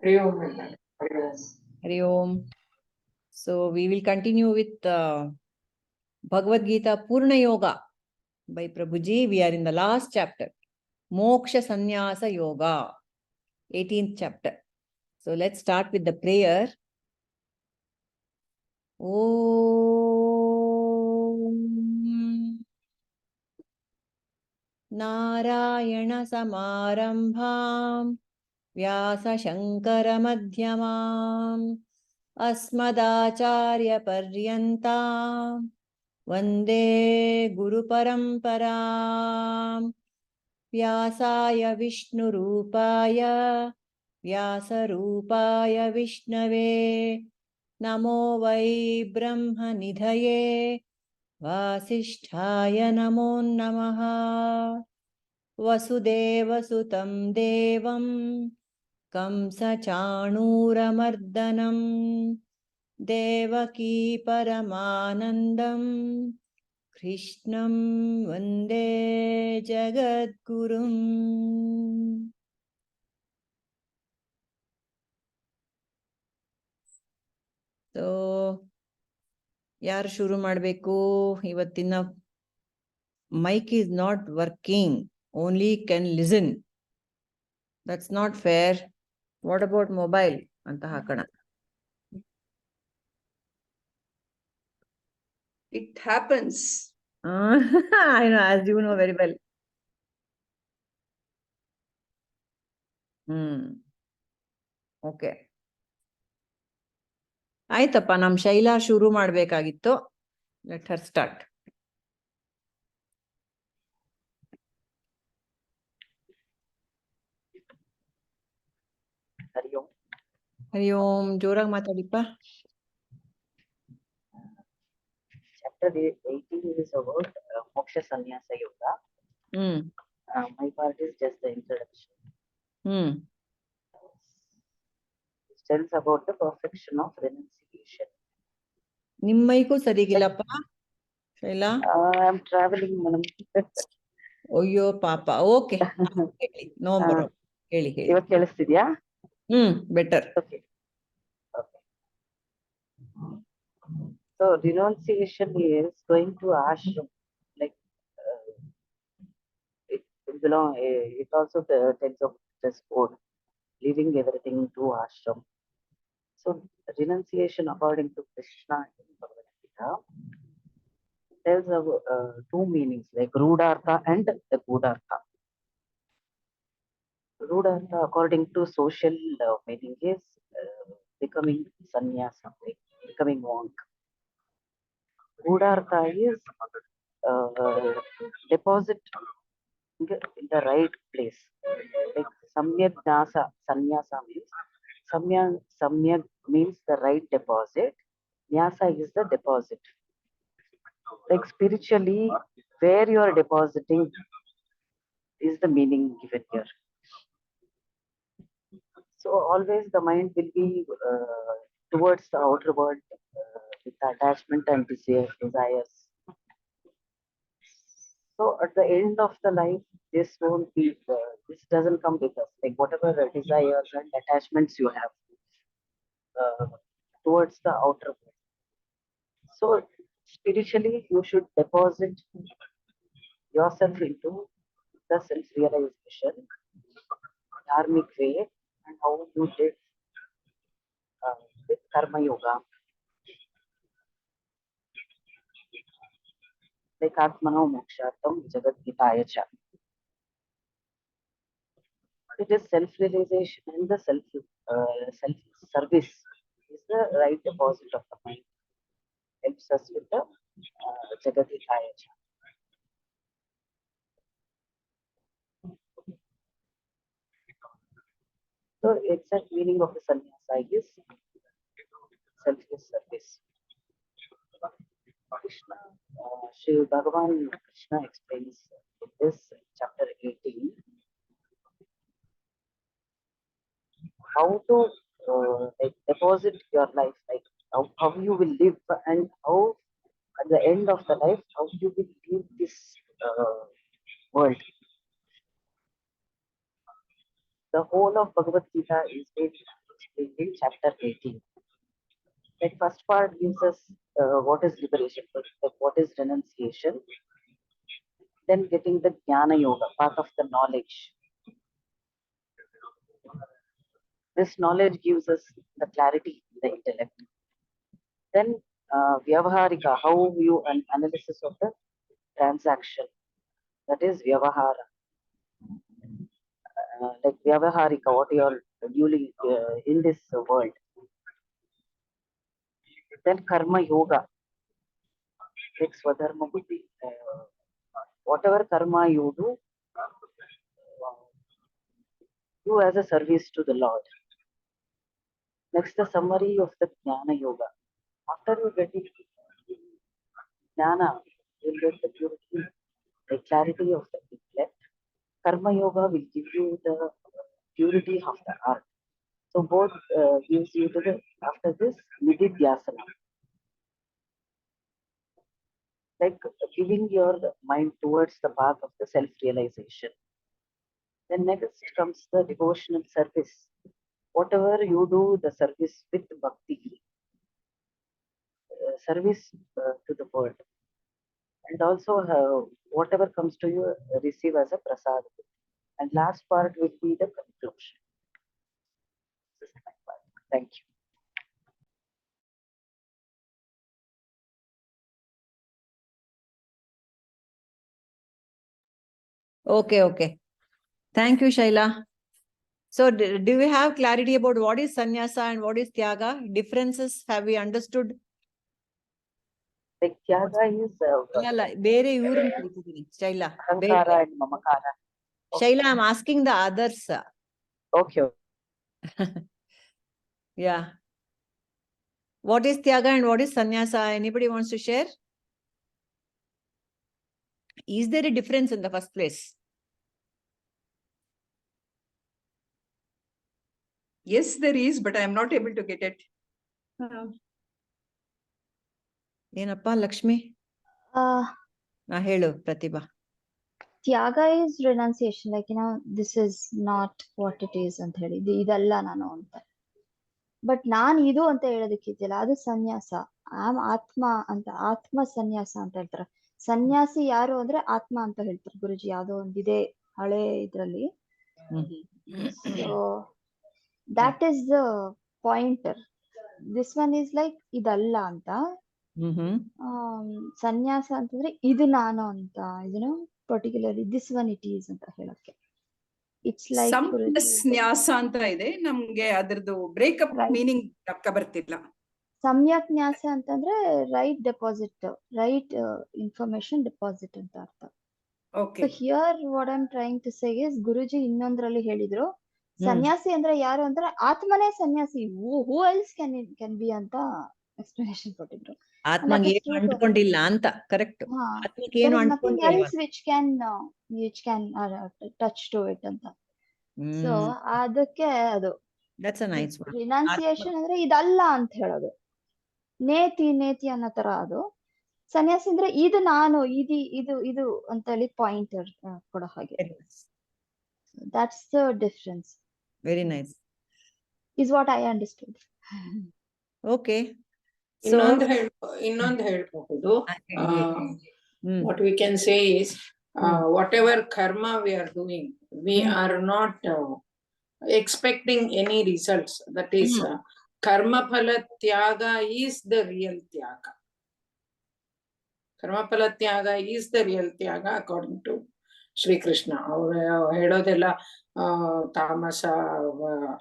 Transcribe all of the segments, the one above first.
Hari Om. Hari Om. So we will continue with Bhagavad Gita Purna Yoga by Prabhuji. We are in the last chapter, Moksha Sanyasa Yoga, 18th chapter. So let's start with the prayer. Om Narayana Samarambham Vyasa Shankara Madhyamam Asmadacharya Paryantam Vande Guru Paramparam Vyasaya Vishnurupaya Vyasarupaya Vishnave Namo Vai Brahmanidhaye Vasisthaya Namo Namaha Vasudeva Sutam Devam Kamsa Chanuramardanam Devaki Paramanandam Krishnam Vande Jagadgurum. So, ಯಾರು ಶುರು ಮಾಡಬೇಕು? ಇವತ್ತಿನ mic is not working, only can listen. That's not fair. What about mobile? ಅಂತ ಹಾಕೋಣ. It happens. I know, as you know very well. Okay, ಆಯ್ತಪ್ಪ. ನಮ್ ಶೈಲಾ ಶುರು ಮಾಡ್ಬೇಕಾಗಿತ್ತು. Let her start. Hari Om. ಜೋರಾಗಿ ಮಾತಾಡಿಪ್ಪ. Chapter 18 is about Moksha Sanyasa Yoga. My part is just the introduction. It tells about the perfection of renunciation. ನಿಮ್ಮ mic ಸರಿಗಿಲ್ಲಪ್ಪ Shaila. I am traveling, madam. ಅಯ್ಯೋ ಪಾಪ. Okay, no problem. ಹೇಳಿ ಹೇಳಿ. ಇವಾಗ ಕೇಳಿಸ್ತಿದ್ಯಾ? Better. Okay. So renunciation is going to ashram, like it also tells of this code, leaving everything to ashram. So renunciation, according to Krishna in Bhagavad Gita, tells of two meanings, like Rudartha and the Gudartha. Rudartha, according to social meaning, is becoming sannyasa, like becoming monk. Gudartha is deposit in the right place. Like samyak nasa, sanyasa means samyak means the right deposit. Nyasa is the deposit. Like spiritually, where you are depositing is the meaning given here. So always the mind will be towards the outer world with attachment and desires. So at the end of the life, this won't be, this doesn't come with us. Like whatever desires and attachments you have towards the outer world. So spiritually, you should deposit yourself into the self-realization, dharmic way, and how you did with karma yoga. Like Atmajyoti Jagat Gitaya cha. It is self-realization and the self-service is the right deposit of the mind. Helps us with the Jagat Gitaya cha. So exact meaning of the sannyasa is selfless service. Krishna, Shri Bhagavan Krishna explains in this chapter 18 how to like deposit your life, like how you will live, and how at the end of the life how you will leave this world. The whole of Bhagavad Gita is very in chapter 18. Like first part gives us what is liberation, like what is renunciation, then getting the jnana yoga, path of the knowledge. This knowledge gives us the clarity in the intellect. Then vyavaharika, how you analysis of the transaction, that is vyavahara. Like vyavaharika, what you are duly in this world. Then karma yoga, like swadharma buddhi, whatever karma you do as a service to the Lord. Next, the summary of the jnana yoga. After you get it, jnana, you will get the purity, the clarity of the intellect. Karma yoga will give you the purity of the heart. So both gives you to the, after this, nidhidhyasana, like giving your mind towards the path of the self-realization. Then next comes the devotional service. Whatever you do, the service with bhakti, service to the world. And also whatever comes to you, receive as a prasad. And last part will be the conclusion. This is my part. Thank you. Okay. Thank you, Shaila. So do we have clarity about what is sannyasa and what is tyaga? Differences, have we understood? Like tyaga is ಬೇರೆ ಇವ್ರನ್ನ ಕರಿತಿದ್ದೀನಿ, Shaila. ahankara and mamakara. Shaila, I'm asking the others. Okay. Yeah. What is tyaga and what is sannyasa? Anybody wants to share? Is there a difference in the first place? Yes, there is, but I am not able to get it. ಏನಪ್ಪ ಲಕ್ಷ್ಮಿ? ಹೇಳು ಪ್ರತಿಭಾ. Tyaga is renunciation, like, this is not what it is ಅಂತ ಹೇಳಿ, ಇದಲ್ಲ ನಾನು ಅಂತ. But ನಾನು ಇದು ಅಂತ ಹೇಳೋದಕ್ಕಿದೆಯಲ್ಲ, ಅದು ಸನ್ಯಾಸ. ಆತ್ಮ ಅಂತ, ಆತ್ಮ ಸನ್ಯಾಸ ಅಂತ ಹೇಳ್ತಾರೆ. ಸನ್ಯಾಸಿ ಯಾರು ಅಂದ್ರೆ ಆತ್ಮ ಅಂತ ಹೇಳ್ತಾರೆ ಗುರುಜಿ, ಯಾವ್ದೋ ಒಂದಿದೆ ಹಳೆ ಇದ್ರಲ್ಲಿ. So that is the pointer. This one is like ಇದಲ್ಲ ಅಂತ. ಸನ್ಯಾಸ ಅಂತಂದ್ರೆ ಇದು ನಾನು ಅಂತ, particularly this one it is ಅಂತ ಹೇಳಕ್ಕೆ. ಇಟ್ಸ್ ಲೈಕ್ ನ್ಯಾಸ ಅಂತ ಇದೆ, ನಮ್ಗೆ ಅದ್ರದ್ದು ಬ್ರೇಕಪ್ ಮೀನಿಂಗ್ ಅರ್ಥ ಬರ್ತಿಲ್ಲ. ಸಮ್ಯಕ್ ನ್ಯಾಸ ಅಂತಂದ್ರೆ right deposit, right information deposit ಅಂತ ಅರ್ಥ. So here what I am trying to say is, Guruji ಇನ್ನೊಂದ್ರಲ್ಲಿ ಹೇಳಿದ್ರು ಸನ್ಯಾಸಿ ಅಂದ್ರೆ ಯಾರು ಅಂದ್ರೆ ಆತ್ಮನೇ ಸನ್ಯಾಸಿ, ಹೂ ಎಲ್ಸ್ ಕ್ಯಾನ್ ಬಿ ಅಂತ ಎಕ್ಸ್ಪ್ಲನೇಷನ್ ಕೊಟ್ಟಿದ್ರು. ಆತ್ಮಗೆ ಏನು ಅಂಟ್ಕೊಂಡಿಲ್ಲ ಅಂತ. ಕರೆಕ್ಟ್. ಆತ್ಮಕ್ಕೆ ಏನು ಅಂಟ್ಕೊಂಡಿಲ್ಲ, which can touch to it ಅಂತ. ಸೊ ಅದಕ್ಕೆ ಅದು that's a nice one. Renunciation ಅಂದ್ರೆ ಇದಲ್ಲ ಅಂತ ಹೇಳೋದು, ನೇತಿ ಅನ್ನೋ ತರ. ಅದು ಸನ್ಯಾಸಿ ಅಂದ್ರೆ ಇದು ನಾನು, ಇದು ಅಂತ ಹೇಳಿ ಪಾಯಿಂಟರ್ ಕೊಡೋ ಹಾಗೆ. That's the difference. Very nice. Is what I understood. Okay. ಇನ್ನೊಂದು ಹೇಳ್ಬಹುದು. What we can say is, whatever karma we are doing, we are not expecting any results. That is, karma phala tyaga is the real tyaga. Karma phala tyaga is the real tyaga according to Shri Krishna. ಅವರು ಹೇಳೋದೆಲ್ಲ ತಾಮಸ,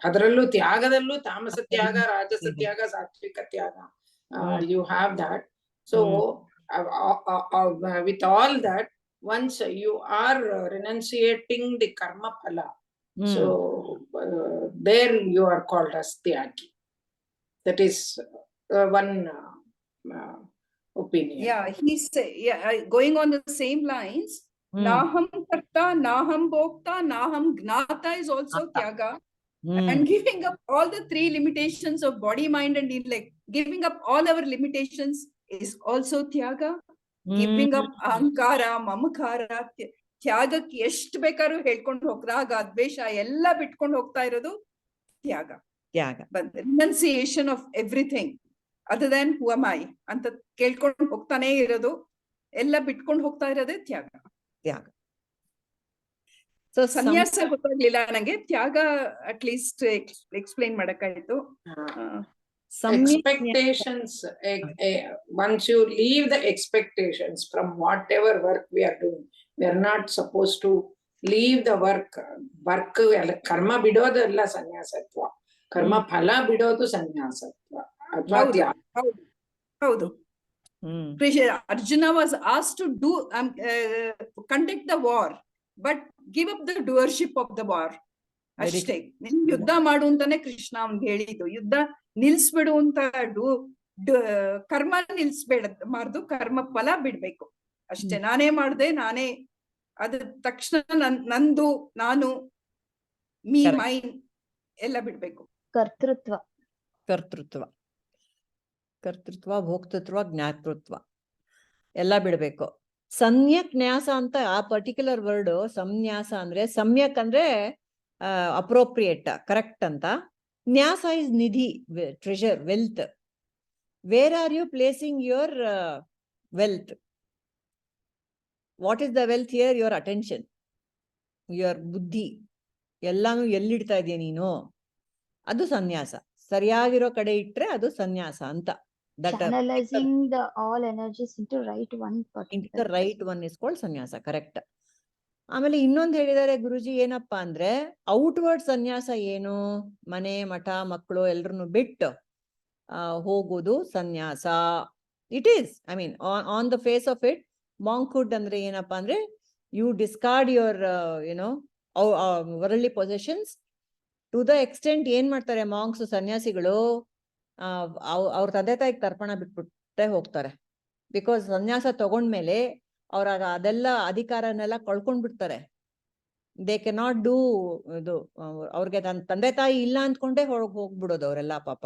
ಅದರಲ್ಲೂ ತ್ಯಾಗದಲ್ಲೂ ತಾಮಸ ತ್ಯಾಗ, ರಾಜಸ ತ್ಯಾಗ, ಸಾತ್ವಿಕ ತ್ಯಾಗ. You have that. So with all that, once you are renunciating the karma phala, so there you are called as tyagi. That is one opinion. Yeah, he's going on the same lines. Naham karta, naham bhokta, naham gnata is also tyaga. And giving up all the three limitations of body, mind and intellect, giving up all our limitations is also tyaga. Giving up ahankara, mamakara, ತ್ಯಾಗಕ್ಕೆ ಎಷ್ಟು ಬೇಕಾದ್ರೂ ಹೇಳ್ಕೊಂಡು ಹೋಗ್, ರಾಗ ದ್ವೇಷ ಎಲ್ಲ ಬಿಟ್ಕೊಂಡು ಹೋಗ್ತಾ ಇರೋದು ತ್ಯಾಗ. ತ್ಯಾಗ. But renunciation of everything other than who am I ಅಂತ ಕೇಳ್ಕೊಂಡು ಹೋಗ್ತಾನೆ ಇರೋದು, ಎಲ್ಲ ಬಿಟ್ಕೊಂಡು ಹೋಗ್ತಾ ಇರೋದೇ ತ್ಯಾಗ. ತ್ಯಾಗ. ಸೊ ಸನ್ಯಾಸ ಗೊತ್ತಾಗ್ಲಿಲ್ಲ ನಂಗೆ, ತ್ಯಾಗ ಅಟ್ ಲೀಸ್ಟ್ ಎಕ್ಸ್ಪ್ಲೈನ್ ಮಾಡಕ್ಕಾಯ್ತು. Expectations, once you leave the expectations from whatever work we are doing, we are not supposed to leave the work. ಕರ್ಮ ಬಿಡೋದಲ್ಲ ಸನ್ಯಾಸತ್ವ, ಕರ್ಮ ಫಲ ಬಿಡೋದು ಸನ್ಯಾಸತ್ವ ಅಥವಾ ತ್ಯಾಗ. ಹೌದು. Arjuna was asked to do conduct the war, but give up the doership of the war. ಅಷ್ಟೇ. ನಿನ್ ಯುದ್ಧ ಮಾಡು ಅಂತಾನೆ ಕೃಷ್ಣ ಅವ್ನ್ಗೆ ಹೇಳಿದ್ದು. ಯುದ್ಧ ನಿಲ್ಸ್ಬಿಡು ಅಂತ ಕರ್ಮ ನಿಲ್ಸ್ಬೇಡ ಮಾರ್ದು, ಕರ್ಮ ಫಲ ಬಿಡ್ಬೇಕು ಅಷ್ಟೇ. ನಾನೇ ಮಾಡ್ದೆ, ನಾನೇ ಅದ ತಕ್ಷಣ ನಂದು, ನಾನು, ಮೈನ್ ಎಲ್ಲ ಬಿಡ್ಬೇಕು. ಕರ್ತೃತ್ವ, ಭೋಕ್ತೃತ್ವ, ಜ್ಞಾತೃತ್ವ ಎಲ್ಲ ಬಿಡ್ಬೇಕು. ಸಮ್ಯಕ್ ನ್ಯಾಸ ಅಂತ ಆ ಪರ್ಟಿಕ್ಯುಲರ್ ವರ್ಡ್ ಸಂನ್ಯಾಸ ಅಂದ್ರೆ, ಸಮ್ಯಕ್ ಅಂದ್ರೆ ಅಪ್ರೋಪ್ರಿಯೇಟ್, ಕರೆಕ್ಟ್ ಅಂತ. ನ್ಯಾಸ ಇಸ್ ನಿಧಿ, treasure, wealth. Where are you placing your wealth? What is the wealth here? Your attention, your ಬುದ್ಧಿ, ಎಲ್ಲಾನು ಎಲ್ಲಿಡ್ತಾ ಇದೆಯಾ ನೀನು, ಅದು ಸನ್ಯಾಸ. ಸರಿಯಾಗಿರೋ ಕಡೆ ಇಟ್ರೆ ಅದು ಸನ್ಯಾಸ ಅಂತ. channelizing the all energies into right one particular, into the right one is called ಸನ್ಯಾಸ, ಕರೆಕ್ಟ್. ಆಮೇಲೆ ಇನ್ನೊಂದು ಹೇಳಿದ್ದಾರೆ ಗುರುಜಿ, ಏನಪ್ಪಾ ಅಂದ್ರೆ ಔಟ್ವರ್ಡ್ ಸನ್ಯಾಸ ಏನು? ಮನೆ, ಮಠ, ಮಕ್ಕಳು ಎಲ್ರನ್ನು ಬಿಟ್ಟು ಹೋಗೋದು ಸನ್ಯಾಸ. It is, I mean on the face of it, monkhood ಅಂದ್ರೆ ಏನಪ್ಪಾ ಅಂದ್ರೆ you discard your worldly possessions to the extent. ಏನ್ ಮಾಡ್ತಾರೆ ಮಾಂಕ್ಸ್, ಸನ್ಯಾಸಿಗಳು, ಅವ್ರ ತಂದೆ ತಾಯಿಗೆ ತರ್ಪಣ ಬಿಟ್ಬಿಟ್ಟೆ ಹೋಗ್ತಾರೆ. ಬಿಕಾಸ್ ಸನ್ಯಾಸ ತಗೊಂಡ್ಮೇಲೆ ಅವ್ರ ಅದೆಲ್ಲ ಅಧಿಕಾರನೆಲ್ಲ ಕಳ್ಕೊಂಡ್ಬಿಡ್ತಾರೆ. ದೇ ಕೆ ನಾಟ್ ಡೂ ಇದು. ಅವ್ರಿಗೆ ತಂದೆ ತಾಯಿ ಇಲ್ಲ ಅಂದ್ಕೊಂಡೆ ಹೋಗ್ಬಿಡೋದು ಅವರೆಲ್ಲ ಪಾಪ.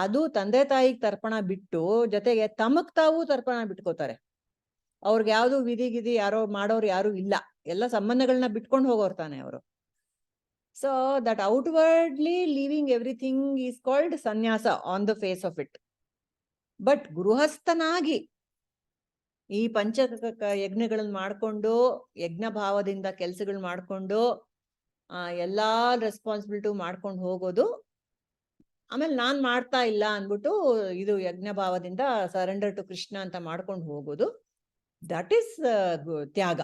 ಅದು ತಂದೆ ತಾಯಿಗೆ ತರ್ಪಣ ಬಿಟ್ಟು ಜೊತೆಗೆ ತಮಗ್ ತಾವು ತರ್ಪಣ ಬಿಟ್ಕೋತಾರೆ. ಅವ್ರಿಗೆ ಯಾವ್ದು ವಿಧಿ ಗಿಧಿ ಯಾರೋ ಮಾಡೋರು ಯಾರು ಇಲ್ಲ, ಎಲ್ಲ ಸಂಬಂಧಗಳನ್ನ ಬಿಟ್ಕೊಂಡು ಹೋಗೋರ್ ತಾನೆ ಅವರು. So that outwardly leaving everything is called sannyasa on the face of it. But ಗೃಹಸ್ಥನಾಗಿ ಈ ಪಂಚ ಯಜ್ಞಗಳನ್ನ ಮಾಡ್ಕೊಂಡು, ಯಜ್ಞ ಭಾವದಿಂದ ಕೆಲಸಗಳು ಮಾಡ್ಕೊಂಡು, ಎಲ್ಲಾ ರೆಸ್ಪಾನ್ಸಿಬಿಲಿಟಿ ಮಾಡ್ಕೊಂಡು ಹೋಗೋದು, ಆಮೇಲೆ ನಾನ್ ಮಾಡ್ತಾ ಇಲ್ಲ ಅಂದ್ಬಿಟ್ಟು ಇದು ಯಜ್ಞ ಭಾವದಿಂದ ಸರೆಂಡರ್ ಟು ಕೃಷ್ಣ ಅಂತ ಮಾಡ್ಕೊಂಡು ಹೋಗೋದು, ದಟ್ ಈಸ್ ತ್ಯಾಗ.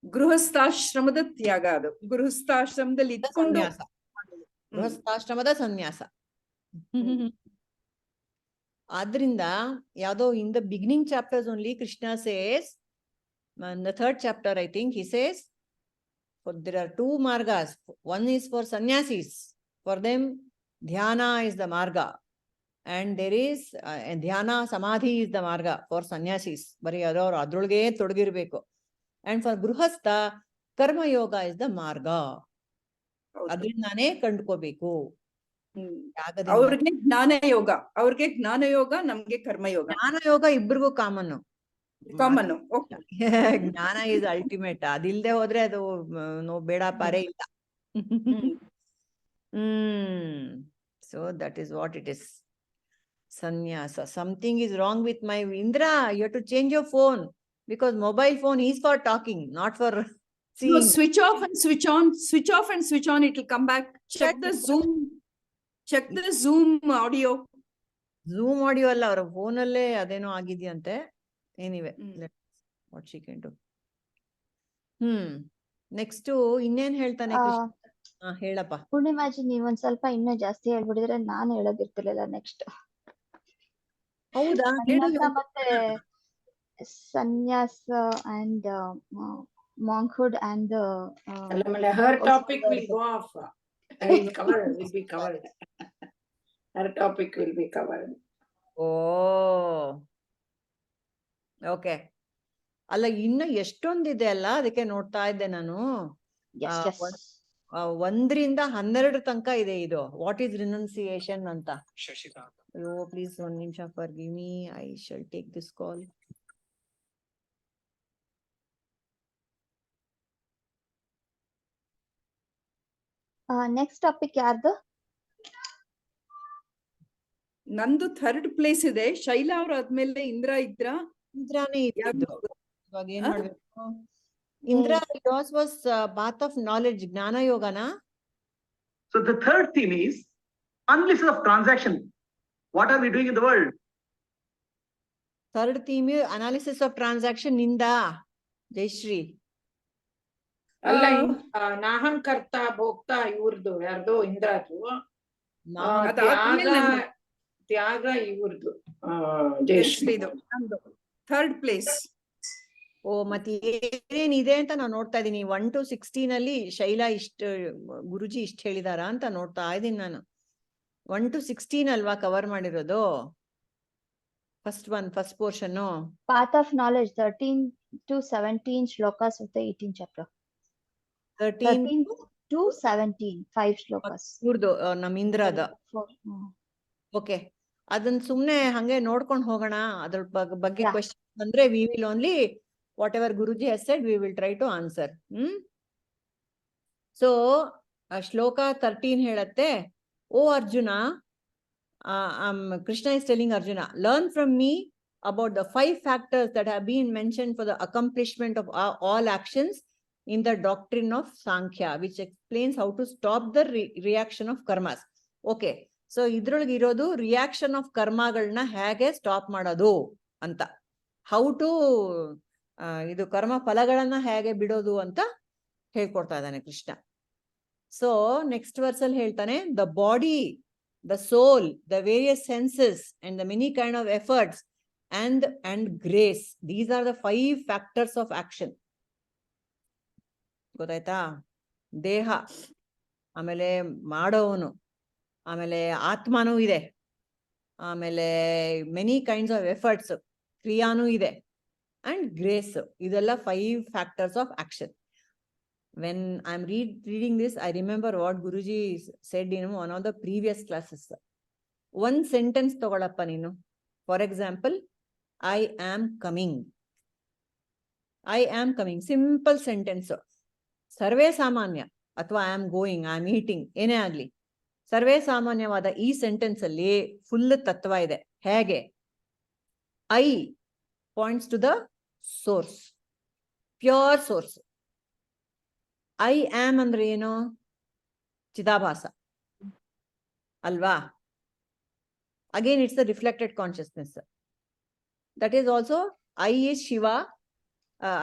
ಗೃಹಸ್ಥಾಶ್ರಮದ ತ್ಯಾಗ ಅದು. ಗೃಹಸ್ಥಾಶ್ರಮದಲ್ಲಿ ಇದ್ಕೊಂಡು ಗೃಹಸ್ಥಾಶ್ರಮದ ಸನ್ಯಾಸ. ಆದ್ರಿಂದ ಯಾವ್ದೋ in the beginning chapters only Krishna says, in the third chapter I think he says, there are two margas. One is for sannyasis, for them dhyana is the marga, and there is dhyana samadhi is the marga for sannyasis. ಬರೀ ಅದವ್ರು ಅದ್ರೊಳಗೆ ತೊಡಗಿರ್ಬೇಕು. And for ಗೃಹಸ್ಥ ಕರ್ಮ ಯೋಗ is the marga. ಅದರಿಂದಾನೇ ಕಂಡುಕೋಬೇಕು. ಅವ್ರಿಗೆ ಜ್ಞಾನ ಯೋಗ, ಅವ್ರಿಗೆ ಜ್ಞಾನ ಯೋಗ, ನಮ್ಗೆ ಕರ್ಮಯೋಗ. ಜ್ಞಾನ ಯೋಗ ಇಬ್ಬರಿಗೂ ಕಾಮನ್. ಜ್ಞಾನ ಇಸ್ ಅಲ್ಟಿಮೇಟ್. ಅದಿಲ್ದೆ ಹೋದ್ರೆ ಅದು ಬೇಡ ಪಾರೇ ಇಲ್ಲ. So that is what it is. ಸನ್ಯಾಸ. Something is wrong with my ಇಂದ್ರಾ, you have to change your phone, because mobile phone is for talking, not for seeing. No, switch off and switch on, switch off and switch on, it will come back. Check the Zoom audio. Zoom audio alla, avara phone alle adeno agidiyante. Anyway, what she can do. Next ಇನ್ನೇನ್ ಹೇಳ್ತಾನೆ ಕೃಷ್ಣ? ಹೇಳಪ್ಪ ಪೂರ್ಣಿಮಾಜಿ, ನೀವ್ ಒಂದ್ ಸ್ವಲ್ಪ ಇನ್ನೂ ಜಾಸ್ತಿ ಹೇಳ್ಬಿಡಿದ್ರೆ ನಾನು ಹೇಳೋದಿರ್ತಿರ್ಲಿಲ್ಲ next. ಹೌದಾ? ಮತ್ತೆ sannyasa and monkhood and her topic will go off. Will be covered. Her topic will be covered. Oh, okay. ಅಲ್ಲ, ಇನ್ನು ಎಷ್ಟೊಂದಿದೆ ಅಲ್ಲ, ಅದಕ್ಕೆ ನೋಡ್ತಾ ಇದ್ದೆ ನಾನು. 1ರಿಂದ 12 ತನಕ ಇದೆ ಇದು. ವಾಟ್ ಈಸ್ ರಿನೌನ್ಸಿಯೇಷನ್ ಅಂತ. ಅಯ್ಯೋ ಪ್ಲೀಸ್ ಒಂದ್ ನಿಮಿಷ, for give me, I shall take this call. Next topic ಯಾರ್ದು? ನಂದು 3rd place ಇದೆ. ಶೈಲಾ ಅವ್ರ ಆದ್ಮೇಲೆ ಇಂದ್ರ ಇದ್ರಾ? ಇಂದ್ರಾನೇ ಇತ್ತು. ಇವಾಗ ಏನ್ ಆ? ಮಾಡ್ಬೇಕು? Indra yours was path of knowledge, ಜ್ಞಾನ ಯೋಗನಾ? So the third theme is analysis of transaction. What are we doing in the world? Third theme analysis of transaction ನಿಂದ ಜಯಶ್ರೀ. ಅಲ್ಲ ನಾಹಂ ಕರ್ತ ಭೋಕ್ತ ಇವ್ರದ್ದು ಯಾರ್ದು ಇಂದ್ರದು, ತ್ಯಾಗ ಇವ್ರದ್ದು ಜಯಶ್ರೀ. 3rd place. ಓ ಮತ್ತೆ ಏನೇನಿದೆ ಅಂತ ನಾನು ನೋಡ್ತಾ ಇದ್ದೀನಿ. 1 to 16 ಅಲ್ಲಿ ಶೈಲಾ ಗುರುಜಿ ಇಷ್ಟ ಹೇಳಿದಾರ ಅಂತ ನೋಡ್ತಾ ಇದ್ದೀನಿ ನಾನು. 1 to 16 ಅಲ್ವಾ ಕವರ್ ಮಾಡಿರೋದು? First portion Path of knowledge 13 to 17 shlokas of the 18th chapter. 13 to 17 5 shlokas. ಇವ್ರದ್ದು ನಮ್ ಇಂದ್ರದ. ಓಕೆ, ಅದನ್ನ ಸುಮ್ನೆ ಹಂಗೆ ನೋಡ್ಕೊಂಡು ಹೋಗೋಣ. ಅದ್ರ ಬಗ್ಗೆ ಕ್ವೆಶ್ಚನ್ ಬಂದ್ರೆ we will only whatever Guruji has said we will try to answer. So ಶ್ಲೋಕ 13 ಹೇಳತ್ತೆ, ಓ Arjuna, Krishna is telling Arjuna, learn from me about the 5 factors that have been mentioned for the accomplishment of all actions in the doctrine of Sankhya, which explains how to stop the reaction of karmas. Okay, so ಇದ್ರೊಳಗೆ ಇರೋದು reaction of ಕರ್ಮಗಳನ್ನ ಹೇಗೆ stop ಮಾಡೋದು ಅಂತ, how to ಇದು ಕರ್ಮ ಫಲಗಳನ್ನ ಹೇಗೆ ಬಿಡೋದು ಅಂತ ಹೇಳ್ಕೊಡ್ತಾ ಇದ್ದಾನೆ ಕೃಷ್ಣ. ಸೊ ನೆಕ್ಸ್ಟ್ ವರ್ಸ್ ಅಲ್ಲಿ ಹೇಳ್ತಾನೆ, the body, the soul, the various senses, and the many kind of efforts and grace. These are the 5 factors of action. ಗೊತ್ತಾಯ್ತಾ? ದೇಹ, ಆಮೇಲೆ ಮಾಡೋವನು, ಆಮೇಲೆ ಆತ್ಮನೂ ಇದೆ, ಆಮೇಲೆ ಮೆನಿ ಕೈಂಡ್ಸ್ ಆಫ್ ಎಫರ್ಟ್ಸ್, ಕ್ರಿಯಾನೂ ಇದೆ, ಅಂಡ್ ಗ್ರೇಸ್. ಇದೆಲ್ಲ 5 factors of action. When I'm reading this, I remember what Guruji said in one of the previous classes. One sentence ತಗೊಳಪ್ಪ ನೀನು. For example, I am coming. I am coming. Simple sentence. ಸರ್ವೇ ಸಾಮಾನ್ಯ, ಅಥವಾ I am going, I am eating, ಏನೇ ಆಗ್ಲಿ, ಸರ್ವೇ ಸಾಮಾನ್ಯವಾದ ಈ sentence ಅಲ್ಲಿ full ತತ್ವ ಇದೆ. ಹೇಗೆ? I points to the source, pure source. I am ಅಂದ್ರೆ ಏನು? ಚಿದಾಭಾಸ ಅಲ್ವಾ? Again it's the reflected consciousness. That is also I is Shiva,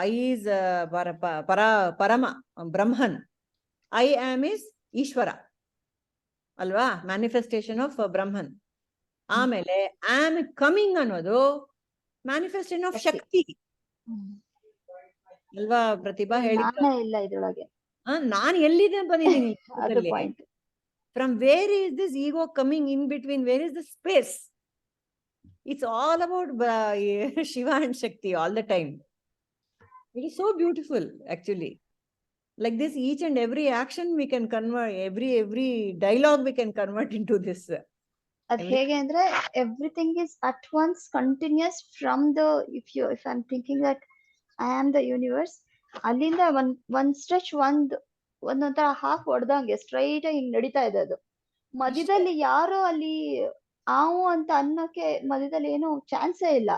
I is ಪರಮ ಬ್ರಹ್ಮನ್, ಐ ಆಮ್ ಈಸ್ ಈಶ್ವರ ಅಲ್ವಾ? Manifestation of Brahman. ಆಮೇಲೆ ಆಮ್ ಕಮಿಂಗ್ ಅನ್ನೋದು ಮ್ಯಾನಿಫೆಸ್ಟೇಷನ್ ಆಫ್ ಶಕ್ತಿ ಅಲ್ವಾ? ಪ್ರತಿಭಾ ಹೇಳಿ ಇಲ್ಲ ಇದ್ರೊಳಗೆ ನಾನು ಎಲ್ಲಿದೆ ಬಂದಿದ್ದೀನಿ. From where is this ego coming in between? Where is the space? It's all about Shiva and Shakti all the time. It is so beautiful actually. Like this, each and every action we can convert, every dialogue we can convert into this. ಅದ್ ಹೇಗೆ ಅಂದ್ರೆ everything is at once continuous from the, if I'm thinking that I am the universe, ಅಲ್ಲಿಂದ ಒಂದ್ stretch ಒಂದೊಂಥರ half ಹೊಡೆದಂಗೆ straight ಆಗಿ ಹಿಂಗ್ ನಡೀತಾ ಇದೆ. ಅದು ಮಧ್ಯದಲ್ಲಿ ಯಾರೋ ಅಲ್ಲಿ ಆವು ಅಂತ ಅನ್ನೋಕೆ ಮಧ್ಯದಲ್ಲಿ ಏನು ಚಾನ್ಸೇ ಇಲ್ಲ.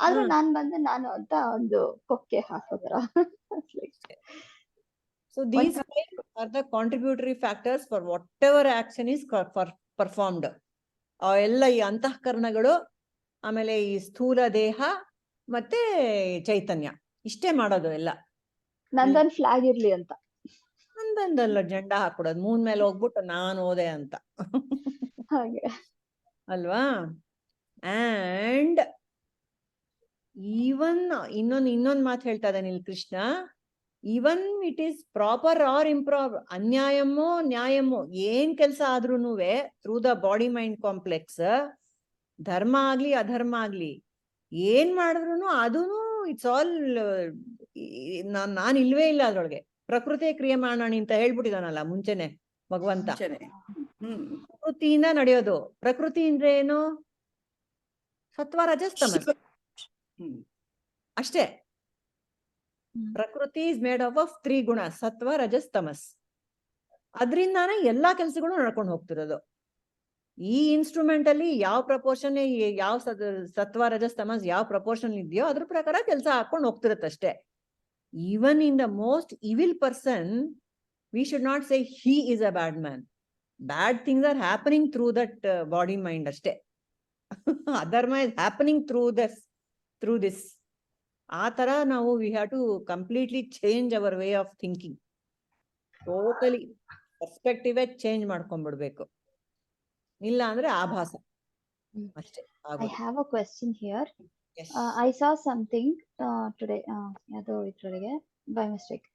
ಆದ್ರೂ ನಾನು ಅಂತ ಒಂದು ಕೊಕ್ಕೆ ಹಾಕೋ ತರ. So these are the contributory factors for whatever action is performed. ಎಲ್ಲ ಈ ಅಂತಃಕರಣಗಳು, ಆಮೇಲೆ ಈ ಸ್ಥೂಲ ದೇಹ ಮತ್ತೆ ಚೈತನ್ಯ, ಇಷ್ಟೇ ಮಾಡೋದು ಎಲ್ಲ. ನಂದೊಂದು ಫ್ಲಾಗ್ ಇರ್ಲಿ ಅಂತ, ನಂದೊಂದಲ್ಲ ಜೆಂಡಾ ಹಾಕೊಡೋದು, ಮೂನ್ ಮೇಲೆ ಹೋಗ್ಬಿಟ್ಟು ನಾನು ಓದೆ ಅಂತ ಹಾಗೆ ಅಲ್ವಾ? ಅಂಡ್ ಈವನ್ ಇನ್ನೊಂದು ಮಾತು ಹೇಳ್ತಾ ಇದ್ದಾನೆ ಇಲ್ಲಿ Krishna, even it is proper or improper, ಅನ್ಯಾಯಮೋ ನ್ಯಾಯಮೋ ಏನ್ ಕೆಲಸ ಆದ್ರೂನು through the body mind complex, ಧರ್ಮ ಆಗ್ಲಿ ಅಧರ್ಮ ಆಗ್ಲಿ ಏನ್ ಮಾಡಿದ್ರು ಅದೂನು ಇಟ್ಸ್ ಆಲ್ ನಾನ್ ಇಲ್ವೇ ಇಲ್ಲ ಅದ್ರೊಳಗೆ. ಪ್ರಕೃತಿ ಕ್ರಿಯೆ ಮಾಡೋಣ ಅಂತ ಹೇಳ್ಬಿಟ್ಟಿದಾನಲ್ಲ ಮುಂಚೆನೆ ಭಗವಂತ. ಪ್ರಕೃತಿಯಿಂದ ನಡೆಯೋದು. ಪ್ರಕೃತಿ ಅಂದ್ರೆ ಏನು? ಸತ್ವ ರಜಸ್ ತಮಸ್ ಅಷ್ಟೇ. ಪ್ರಕೃತಿ ಇಸ್ ಮೇಡ್ ಆಫ್ 3 ಗುಣ, ಸತ್ವ ರಜಸ್ ತಮಸ್. ಅದ್ರಿಂದಾನೇ ಎಲ್ಲಾ ಕೆಲ್ಸಗಳು ನಡ್ಕೊಂಡು ಹೋಗ್ತಿರೋದು. ಈ ಇನ್ಸ್ಟ್ರೂಮೆಂಟ್ ಅಲ್ಲಿ ಯಾವ ಪ್ರಪೋರ್ಷನ್, ಯಾವ ಸತ್ವ ರಜಸ್ ತಮಸ್ ಯಾವ ಪ್ರಪೋರ್ಷನ್ ಇದೆಯೋ ಅದ್ರ ಪ್ರಕಾರ ಕೆಲಸ ಹಾಕೊಂಡು ಹೋಗ್ತಿರತ್ತಷ್ಟೇ. Even in the most evil person we should not say he is a bad man. Bad things are happening through that body mind ಅಷ್ಟೇ. ಅಧರ್ಮ is happening through this. ಆ ತರ ನಾವು we have to completely change our way of thinking. Totally perspective change ಮಾಡ್ಕೊಂಡ್ಬಿಡ್ಬೇಕು. ಇಲ್ಲ ಅಂದ್ರೆ ಆಭಾಸ ಅಷ್ಟೇ. I have a question here. Yes. I saw something today ಯಾವ್ದೋ ಇದ್ರೊಳಗೆ by mistake.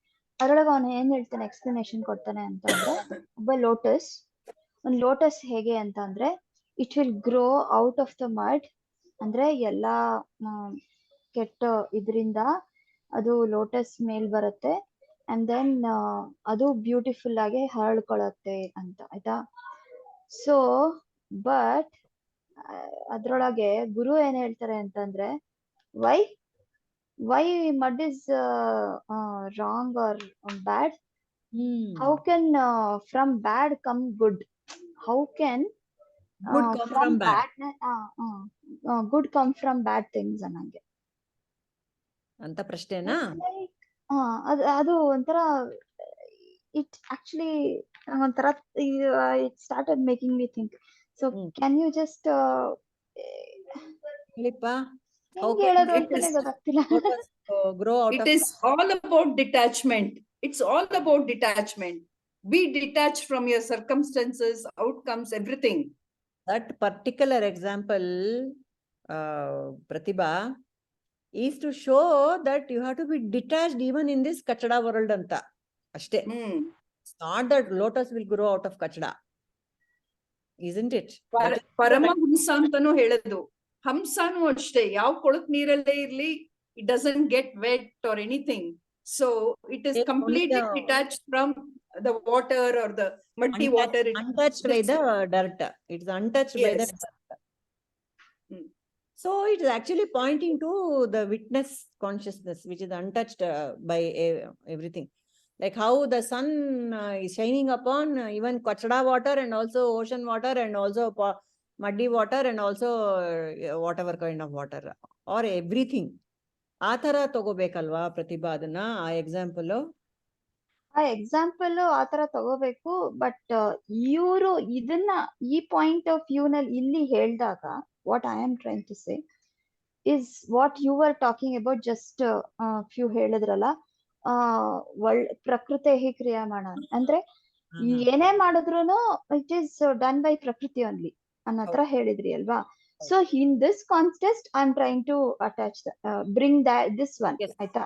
ಅದರೊಳಗೆ ಅವನು ಏನ್ ಹೇಳ್ತಾನೆ, ಎಕ್ಸ್ಪ್ಲನೇಷನ್ ಕೊಡ್ತಾನೆ ಅಂತ ಅಂದ್ರೆ, ಒಂದು ಲೋಟಸ್ ಹೇಗೆ ಅಂತ ಅಂದ್ರೆ, it will grow out of the mud, ಅಂದ್ರೆ ಎಲ್ಲಾ ಕೆಟ್ಟ ಇದರಿಂದ ಅದು ಲೋಟಸ್ ಮೇಲ್ ಬರುತ್ತೆ, ಅಂಡ್ ದೆನ್ ಅದು ಬ್ಯೂಟಿಫುಲ್ ಆಗಿ ಹರಳ್ಕೊಳತ್ತೆ ಅಂತ, ಆಯ್ತಾ. ಸೊ ಬಟ್ ಅದ್ರೊಳಗೆ ಗುರು ಏನ್ ಹೇಳ್ತಾರೆ ಅಂತಂದ್ರೆ, why mud is wrong or bad? How can from bad come good? How can good come from bad? good come from bad things ಅನ್ನಂಗೆ ಅಂತ ಪ್ರಶ್ನೆನಾ? ಅದು ಒಂಥರ it actually ಒಂಥರ it started making me think. So can you just ಹೇಳಿಪ್ಪ, grow out it is all about detachment. It's all about detachment. Be detached from your circumstances, outcomes, everything. That particular example, Pratibha, is to show that you have to be detached even in this kachada world anta ashte. It's not that lotus will grow out of kachada, isn't it? Paramahamsa ಅಂತನೂ ಹೇಳೋದು. ಹಂಸನೂ ಅಷ್ಟೇ, ಯಾವ ಕೊಳಕ್ ನೀರಲ್ಲೇ ಇರ್ಲಿ, it doesn't get wet or anything. So it is completely detached from the water or the muddy water. Untouched by the dirt. It's untouched by the dirt. So it is actually pointing to the witness consciousness, which is untouched by everything. Like how the sun is shining upon even kachada water and also ocean water and also muddy water and also whatever kind of water or everything. ಆ ತರ ತಗೋಬೇಕಲ್ವಾ ಪ್ರತಿಭಾ ಅದನ್ನ? ಆ example ಆ ತರ ತಗೋಬೇಕು. But ಇವರು ಇದನ್ನ ಈ ಪಾಯಿಂಟ್ ಆಫ್ ವ್ಯೂ ನಲ್ಲಿ ಇಲ್ಲಿ ಹೇಳಿದಾಗ, what I am trying to say is what you are talking about. Just few ಹೇಳಿದ್ರಲ್ಲ, ಪ್ರಕೃತಿ ಕ್ರಿಯಮಾಣ ಅಂದ್ರೆ ಏನೇ ಮಾಡಿದ್ರು ಇಟ್ ಈಸ್ ಡನ್ ಬೈ ಪ್ರಕೃತಿ ಓನ್ಲಿ ಅನ್ನೋ ಹತ್ರ ಹೇಳಿದ್ರಿ ಅಲ್ವಾ. So in this context I am trying to attach bring this one, ಆಯ್ತಾ.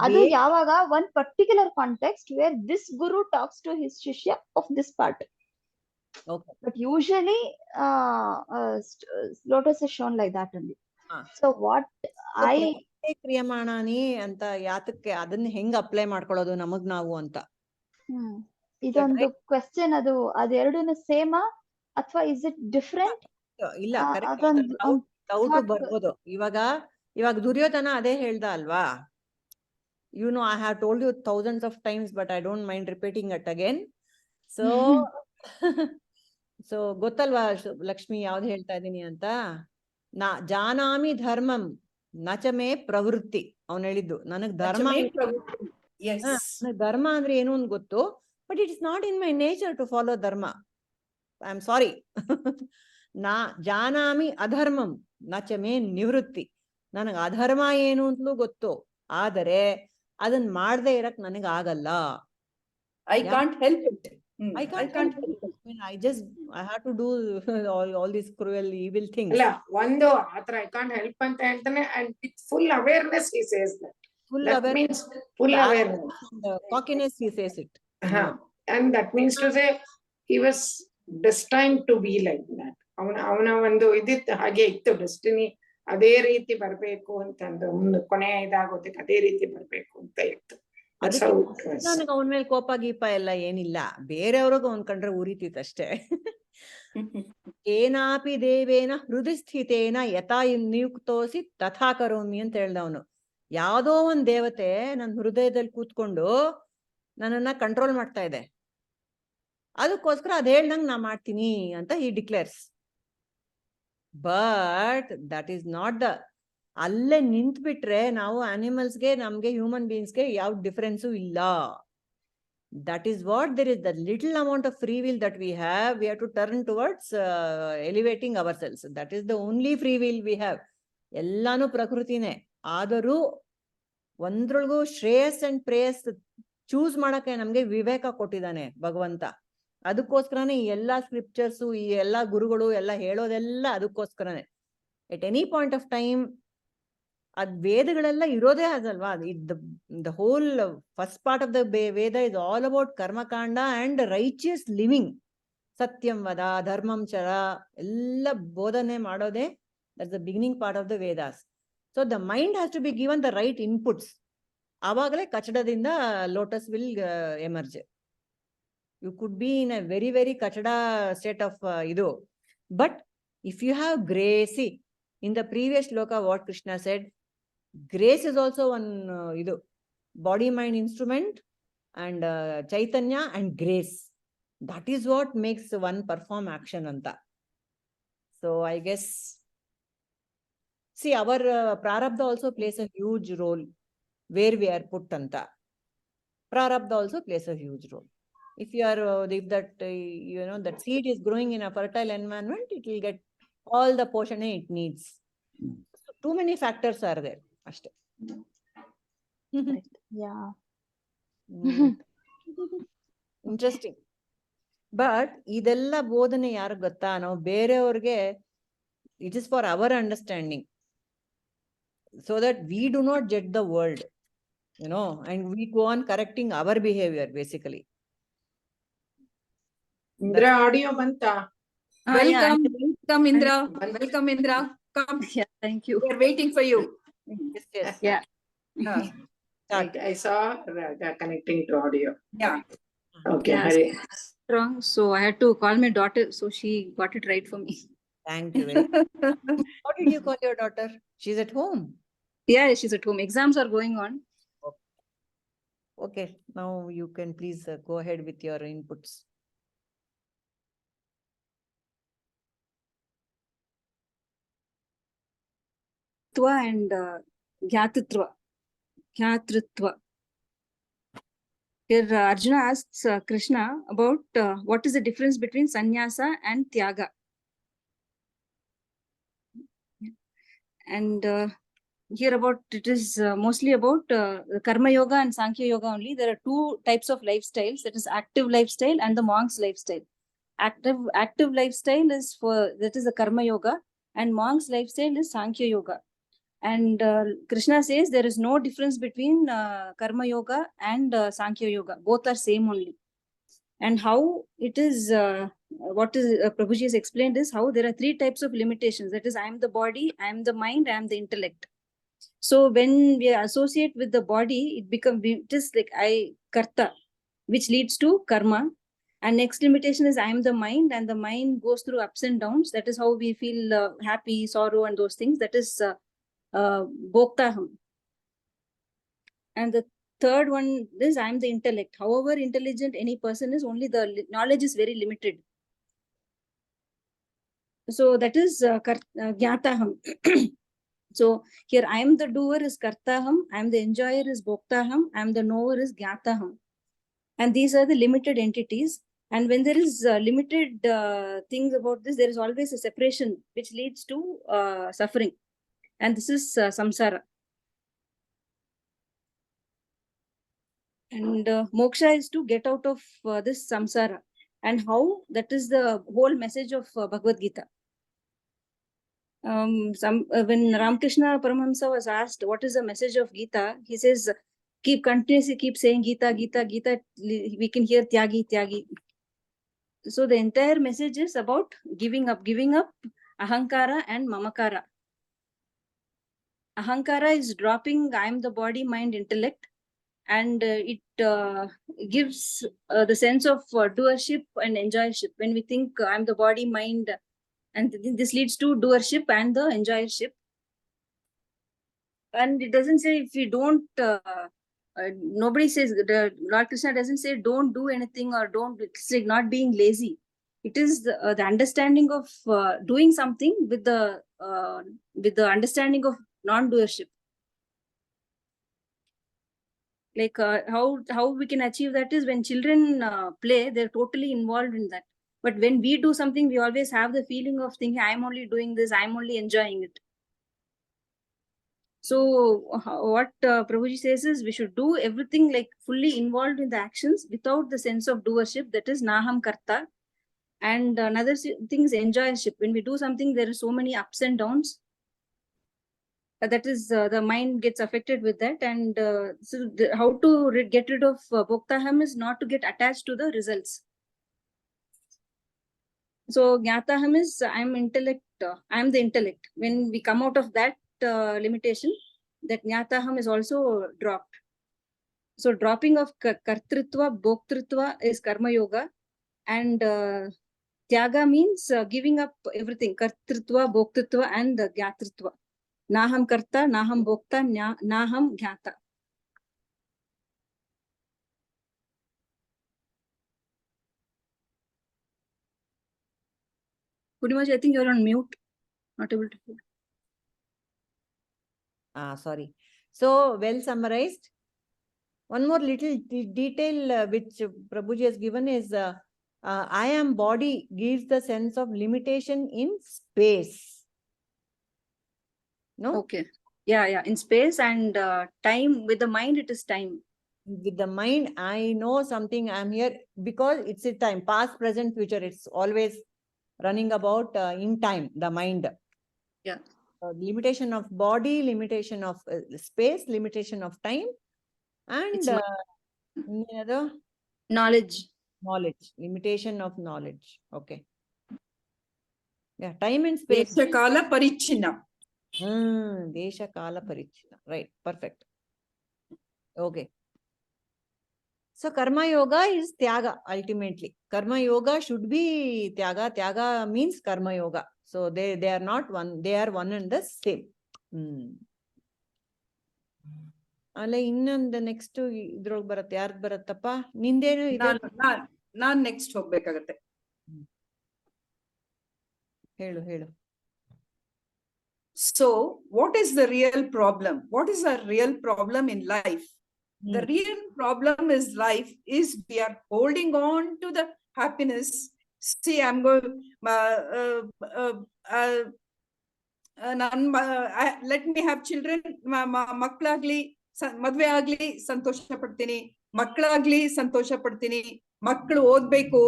ಅದು ಯಾವಾಗ one particular context where this guru talks to his ಶಿಷ್ಯ of this part. But usually lotus is shown like that only. So what I ಕ್ರಿಯಮಾಣಾನಿ ಅಂತ ಯಾತಕ್ಕೆ, ಅದನ್ನ ಹೆಂಗ್ apply ಮಾಡ್ಕೊಳ್ಳೋದು ನಮಗ್ ನಾವು ಅಂತ ಇದೊಂದು ಕ್ವೆಶ್ಚನ್. ಅದೆರಡೂನು ಸೇಮಾ ಅಥವಾ ಇಸ್ ಇಟ್ ಡಿಫರೆಂಟ್? ಇಲ್ಲ, ಡೌಟ್ ಬರ್ಬೋದು. ಇವಾಗ ದುರ್ಯೋಧನ ಅದೇ ಹೇಳ್ದ ಅಲ್ವಾ. You know, I have told you thousands of times, but I don't mind repeating it again. So ಗೊತ್ತಲ್ವಾ ಲಕ್ಷ್ಮಿ ಯಾವ್ದು ಹೇಳ್ತಾ ಇದೀನಿ ಅಂತ? ಜಾನಾಮಿ ಧರ್ಮಂ ನಚಮೇ ಪ್ರವೃತ್ತಿ. ಅವ್ನು ಹೇಳಿದ್ದು ನನಗ್ ಧರ್ಮ ಅಂದ್ರೆ ಏನು ಅಂತ ಗೊತ್ತು, but it is not in my nature to follow dharma. I am sorry. ನಾ ಜಾನಾಮಿ ಅಧರ್ಮಂ ನಚಮೇ ನಿವೃತ್ತಿ. ನನಗ್ ಅಧರ್ಮ ಏನು ಅಂತಲೂ ಗೊತ್ತು, ಆದರೆ ಅದನ್ನ ಮಾಡದೆ ಇರಕ್ ನನಗ್ ಆಗಲ್ಲ. I can't help it. I can't help it. I have to do all these cruel evil things. ಅಲ್ಲ, ಒಂದು ಆತರ I can't help ಅಂತ ಹೇಳ್ತಾನೆ, and with full awareness he says that. That means full awareness. Cockiness he says it. And that means to say he was destined to be like that. ಅವನ ಒಂದು ಇದಿತ್ತು, ಹಾಗೆ ಇತ್ತು destiny. ಅದೇ ರೀತಿ ಬರ್ಬೇಕು ಅಂತಂದು ಒಂದು ಕೊನೆ ಇದಾಗೋದಕ್ಕೆ ಅದೇ ರೀತಿ ಬರ್ಬೇಕು ಅಂತ ಇತ್ತು. ನನಗೆ ಅವನ ಮೇಲೆ ಕೋಪ ಗೀಪ ಎಲ್ಲ ಏನಿಲ್ಲ, ಬೇರೆಯವ್ರಿಗೂ ಅವನ್ ಕಂಡ್ರೆ ಉರಿತಿತ್ತು ಅಷ್ಟೇ. ಏನಾಪಿ ದೇವೇನ ಹೃದಯ ಸ್ಥಿತೇನ ಯಥಾ ನಿಯುಕ್ತೋಸಿ ತಥಾ ಕರೋಮಿ ಅಂತ ಹೇಳ್ದವನು. ಯಾವ್ದೋ ಒಂದ್ ದೇವತೆ ನನ್ನ ಹೃದಯದಲ್ಲಿ ಕೂತ್ಕೊಂಡು ನನ್ನನ್ನ ಕಂಟ್ರೋಲ್ ಮಾಡ್ತಾ ಇದೆ. ಅದಕ್ಕೋಸ್ಕರ ಅದ್ ಹೇಳ್ದಂಗ್ ನಾ ಮಾಡ್ತೀನಿ ಅಂತ he declares. But that is not the, ಅಲ್ಲೇ ನಿಂತ್ ಬಿಟ್ರೆ ನಾವು ಅನಿಮಲ್ಸ್ಗೆ ನಮ್ಗೆ ಹ್ಯೂಮನ್ ಬೀಯಿಂಗ್ಸ್ಗೆ ಯಾವ ಡಿಫರೆನ್ಸು ಇಲ್ಲ. That is what there is, the little amount of free will that we have to turn towards elevating ourselves. That is the only free will we have. ಎಲ್ಲಾನು ಪ್ರಕೃತಿನೇ. ಆದರೂ ಒಂದ್ರೊಳಗೂ Shreyas and ಪ್ರೇಯಸ್ choose ಮಾಡಕ್ಕೆ ನಮ್ಗೆ ವಿವೇಕ ಕೊಟ್ಟಿದ್ದಾನೆ ಭಗವಂತ. ಅದಕ್ಕೋಸ್ಕರನೇ ಈ ಎಲ್ಲಾ ಸ್ಕ್ರಿಪ್ಚರ್ಸು, ಈ ಎಲ್ಲಾ ಗುರುಗಳು ಎಲ್ಲ ಹೇಳೋದೆಲ್ಲ ಅದಕ್ಕೋಸ್ಕರನೇ. At any point of time ಅದ್ ವೇದಗಳೆಲ್ಲ ಇರೋದೇ ಅದಲ್ವಾ. The whole first part of the Veda is all about ಕರ್ಮಕಾಂಡ ಅಂಡ್ ರೈಚಿಯಸ್ ಲಿವಿಂಗ್. ಸತ್ಯಂ ವದ, ಧರ್ಮಂ ಚರ ಎಲ್ಲ ಬೋಧನೆ ಮಾಡೋದೇ that's the beginning part of the Vedas. So the mind has to be given the right inputs. ಆವಾಗಲೇ ಕಚಡದಿಂದ lotus will emerge. You could be in a very very ಕಚಡ ಸ್ಟೇಟ್ ಆಫ್ ಇದು. ಬಟ್ ಇಫ್ ಯು ಹ್ಯಾವ್ ಗ್ರೇಸಿ, in the previous shloka what Krishna said, grace is also one idu body mind instrument and chaitanya and grace. That is what makes one perform action anta. So I guess, see, our prarabdha also plays a huge role where we are put anta. Prarabdha also plays a huge role. If you are if that that seed is growing in a fertile environment, it will get all the portion it needs. So too many factors are there. ಅಷ್ಟೇ. Interesting. But ಇದೆಲ್ಲ ಬೋಧನೆ ಯಾರು ಗೊತ್ತಾ, ನಾವು ಬೇರೆಯವ್ರಿಗೆ it is for our understanding, so that we do not judge the world, and we go on correcting our behaviour basically. Indra audio ಬಂತಾ? Welcome Indra. Welcome Indra. Come. Yeah, thank you. We are waiting for you. Yes. Yeah. I saw connecting to audio. Yeah. Okay, Yeah, Hari. Wrong. So I had to call my daughter, so she got it right for me. Thank you very much. How did you call your daughter? She's at home. Yeah, she's at home. Exams are going on. Okay, now you can please go ahead with your inputs. And Gyatritva. Here Arjuna asks Krishna about what is the difference between Sanyasa and Tyaga. And here about it is mostly about Karma Yoga and Sankhya Yoga only. There are two types of lifestyles, that is active lifestyle and the monk's lifestyle. Active lifestyle is that is the Karma Yoga, and monk's lifestyle is Sankhya Yoga. And Krishna says there is no difference between Karma Yoga and Sankhya Yoga. Both are same only. And how it is, what is Prabhuji has explained is how there are three types of limitations. That is, I am the body, I am the mind, I am the intellect. So when we associate with the body, it is like I karta, which leads to karma. And next limitation is I am the mind, and the mind goes through ups and downs. That is how we feel happy, sorrow, and those things. That is Bhoktaham. And the third one is I am the intellect. However intelligent any person is, only the knowledge is very limited. So that is Gyataham. So here I am the doer is Kartaham, I am the enjoyer is Bhoktaham, I am the knower is Gyataham. And these are the limited entities. And when there is limited things about this, there is always a separation which leads to suffering. And this is samsara. And moksha is to get out of this samsara. And how? That is the whole message of Bhagavad Gita. When Ramakrishna Paramahamsa was asked what is the message of Gita, he says, continuously keep saying Gita, Gita, Gita. We can hear Tyagi, Tyagi. So the entire message is about giving up ahankara and mamakara. Ahankara is dropping I am the body, mind, intellect, and it gives the sense of doership and enjoyership. When we think I am the body, mind, and this leads to doership and the enjoyership. And it doesn't say if we don't nobody says, the Lord Krishna doesn't say don't do anything or don't, it's like not being lazy. It is the understanding of doing something with the understanding of non-doership. Like how we can achieve that is when children play, they're totally involved in that. But when we do something, we always have the feeling of thinking, I'm only doing this, I'm only enjoying it. So what Prabhuji says is we should do everything like fully involved in the actions without the sense of doership, that is Naham Karta. And another thing is enjoyership. When we do something, there are so many ups and downs. That is the mind gets affected with that. And so how to get rid of Bhoktaham is not to get attached to the results. So Jnataham is I'm intellect, I'm the intellect. When we come out of that limitation, that Jnataham is also dropped. So dropping of Kartritva, Bhoktritva is Karma Yoga. And Tyaga means giving up everything, Kartritva, Bhoktritva and Jnatritva. Naham Karta, Naham Bhokta, Naham Jnata. Pretty much, I think you're on mute. Not able to hear. Sorry. So, well summarized. One more little detail which Prabhuji has given is I am body gives the sense of limitation in space. No? Okay. Yeah. In space and time, with the mind, it is time. With the mind, I know something, I'm here because it's a time, past, present, future. It's always running about in time, the mind. Yeah. Limitation of body, limitation of space, limitation of time, and another knowledge. Limitation of knowledge. Okay. Yeah, time and space. Desha kala parichina. Desha kala parichina. Right, perfect. Okay. So Karma Yoga is Tyaga ultimately. Karma Yoga should be Tyaga. Tyaga means Karma Yoga. So they are not one, they are one and the same. ಅಲ್ಲ ಇನ್ನೊಂದು next ಇದ್ರೊಳಗೆ ಬರುತ್ತೆ ಯಾರ್ದು ಬರುತ್ತಪ್ಪ ನಿಂದೇನು ಇದೆ ನಾನ್ next ಹೋಗ್ಬೇಕಾಗತ್ತೆ ಹೇಳು So what is the real problem? What is the real problem in life? The real problem is life is we are holding on to the happiness. See, I'm going let me have children. ಮಕ್ಕಳಾಗ್ಲಿ ಮದ್ವೆ ಆಗ್ಲಿ ಸಂತೋಷ ಪಡ್ತೀನಿ, ಮಕ್ಕಳಾಗ್ಲಿ ಸಂತೋಷ ಪಡ್ತೀನಿ, ಮಕ್ಕಳು ಓದ್ಬೇಕು,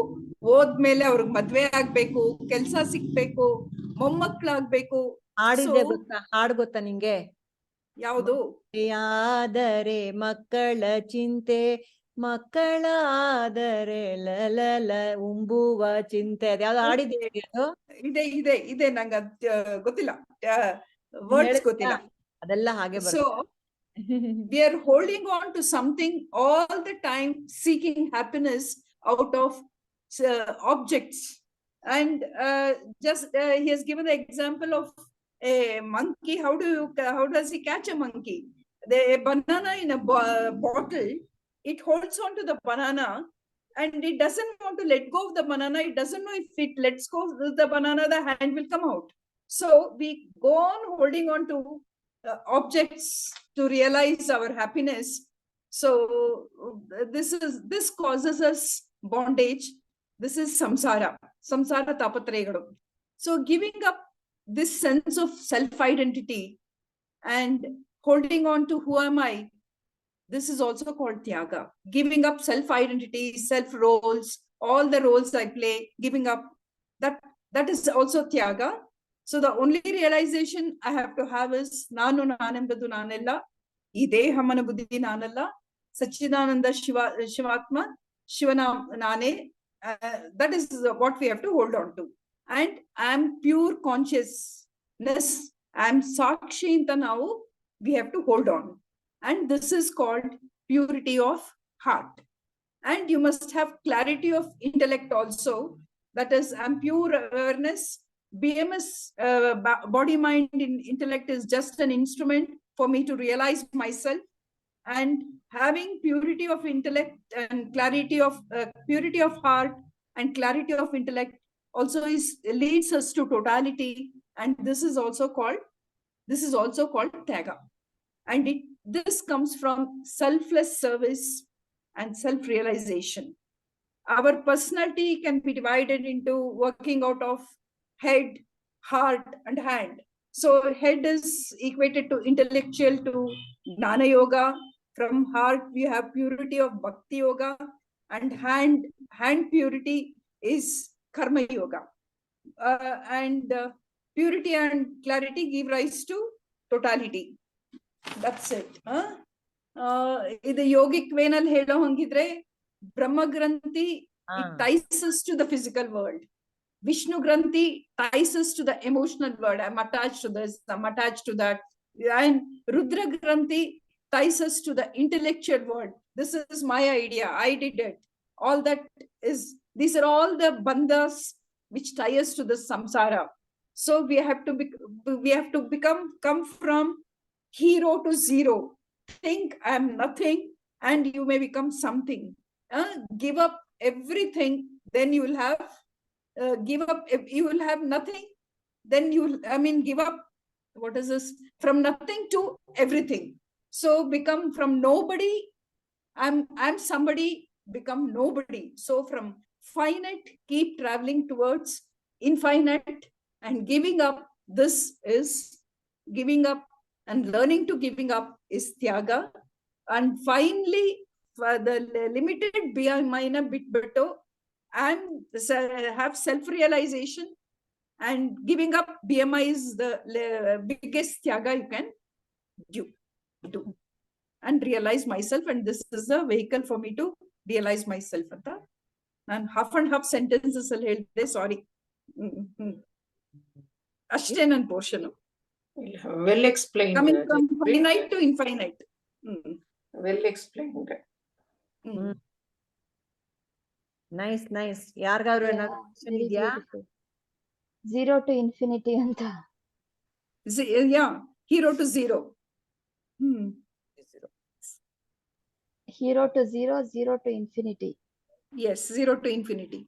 ಓದ್ಮೇಲೆ ಅವ್ರಿಗೆ ಮದ್ವೆ ಆಗ್ಬೇಕು, ಕೆಲ್ಸ ಸಿಕ್ಬೇಕು, ಮೊಮ್ಮಕ್ಕಳಾಗ್ಬೇಕು. ಹಾಡು ಗೊತ್ತಾ ನಿಂಗೆ? ಯಾವುದು? ಆದರೆ ಮಕ್ಕಳ ಚಿಂತೆ, ಮಕ್ಕಳಾದರೆ ಲಲಲ ಉಂಬುವ ಚಿಂತೆ. ಅದ್ಯಾವ್ದು ಹಾಡಿದೆ? ಇದೆ ನಂಗೆ ಗೊತ್ತಿಲ್ಲ, ವರ್ಡ್ಸ್ ಗೊತ್ತಿಲ್ಲ. ಅದೆಲ್ಲ ಹಾಗೆ ಬರುತ್ತೆ. So we are holding on to something all the time, seeking happiness out of objects. And he has given the example of a monkey. How does he catch a monkey? The banana in a bottle, it holds on to the banana and it doesn't want to let go of the banana. It doesn't know if it lets go of the banana, the hand will come out. So we go on holding on to objects to realize our happiness. So this causes us bondage. This is samsara tapatrayagalu. So giving up this sense of self-identity and holding on to who am I, this is also called tyaga. Giving up self-identity, self-roles, all the roles I play, giving up, that is also tyaga. So the only realization I have to have is Nanu Nanembadu Nanella, Ide Hamana Buddhi Nanalla, Sachidananda Shivatma, Shivana Nane. That is what we have to hold on to. And I am pure consciousness. I am Sakshinta now. We have to hold on. And this is called purity of heart. And you must have clarity of intellect also. That is, I am pure awareness. BMS, body, mind, and intellect is just an instrument for me to realize myself. and having purity of intellect and clarity of purity of heart and clarity of intellect also leads us to totality, and this is also called tyaga. And this comes from selfless service and self-realization. Our personality can be divided into working out of head, heart, and hand. So head is equated to intellectual, to Gnana Yoga. From heart, we have purity of Bhakti Yoga, and hand purity is Karma Yoga. And purity and clarity give rise to totality. That's it. ಇದು yogic ವೇನಲ್ಲಿ ಹೇಳೋ ಹಂಗಿದ್ರೆ Brahma Granthi, it ties us to the physical world. Vishnu Granthi ties us to the emotional world. I'm attached to this, I'm attached to that. And Rudra Granthi ties us to the intellectual world. This is my idea, I did it. All that is, these are all the bandhas which tie us to the samsara. So we have to come from hero to zero. Think I'm nothing and you may become something. Give up everything, then you will have give up. If you will have nothing, then give up. What is this? From nothing to everything. So become from nobody. I'm somebody. Become nobody. So from finite, keep traveling towards infinite, and giving up. This is giving up, and learning to giving up is tyaga. And finally, for the limited biyamina bit beto, and have self-realization, and giving up BMI is the biggest tyaga you can do, and realize myself. And this is a vehicle for me to realize myself. And half and half sentences sorry. Ashte nan portion. Well explained. Coming from finite to infinite. Well explained. Nice. ಯಾರಿಗಾದ್ರು ಏನಾದ್ರು question ಇದೆಯಾ? 0 to infinity ಅಂತ. Yeah, hero to zero. Hero to zero, 0 to infinity. Yes, 0 to infinity.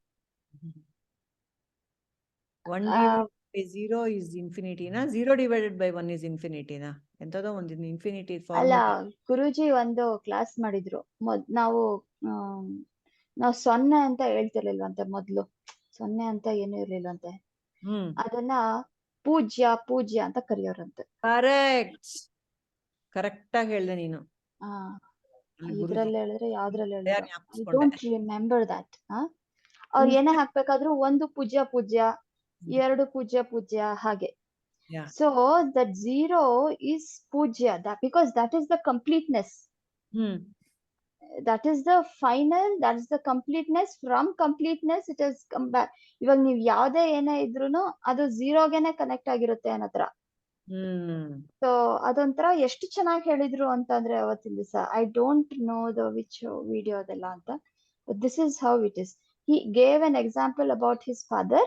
1 divided by 0 is infinity na? 0 divided by 1 is infinity na? ಎಂತದೋ ಒಂದು infinity ಅಲ್ಲ, formula. ಗುರುಜಿ ಒಂದು class ಮಾಡಿದ್ರು. ನಾವು 0 ಅಂತ ಹೇಳ್ತಿರ್ಲಿಲ್ವಂತೆ ಮೊದ್ಲು. 0 ಅಂತ ಏನು ಇರ್ಲಿಲ್ವಂತೆ. ಅದನ್ನ ಪೂಜ್ಯ ಅಂತ ಕರೆಯೋರಂತೆ. ಕರೆಕ್ಟ್ ಆಗಿ ಹೇಳ್ದೆ ನೀನು. ಇದ್ರಲ್ಲಿ ಹೇಳಿದ್ರೆ ಯಾವ್ದ್ರಲ್ಲಿ ಹೇಳಿದ್ರೆ ಐ ಡೋಂಟ್ ರಿಮೆಂಬರ್ ದಟ್. ಅವ್ರು ಏನೇ ಹಾಕ್ಬೇಕಾದ್ರೂ 1 ಪೂಜ್ಯ 2 ಪೂಜ್ಯ ಹಾಗೆ. So that 0 is pujya, that because that is the completeness. That is the final, that is the completeness. From completeness it has come back. ಇವಾಗ ನೀವ್ ಯಾವ್ದೇ ಏನೇ ಇದ್ರೂನು ಅದು 0 ಗೆನೆ ಕನೆಕ್ಟ್ ಆಗಿರುತ್ತೆ ಅನ್ನತ್ರ. ಸೊ ಅದೊಂಥರ ಎಷ್ಟು ಚೆನ್ನಾಗಿ ಹೇಳಿದ್ರು ಅಂತಂದ್ರೆ ಅವತ್ತಿನ ದಿವಸ. I don't know the which video ಅದೆಲ್ಲ ಅಂತ. But this is how it is. He gave an example about his father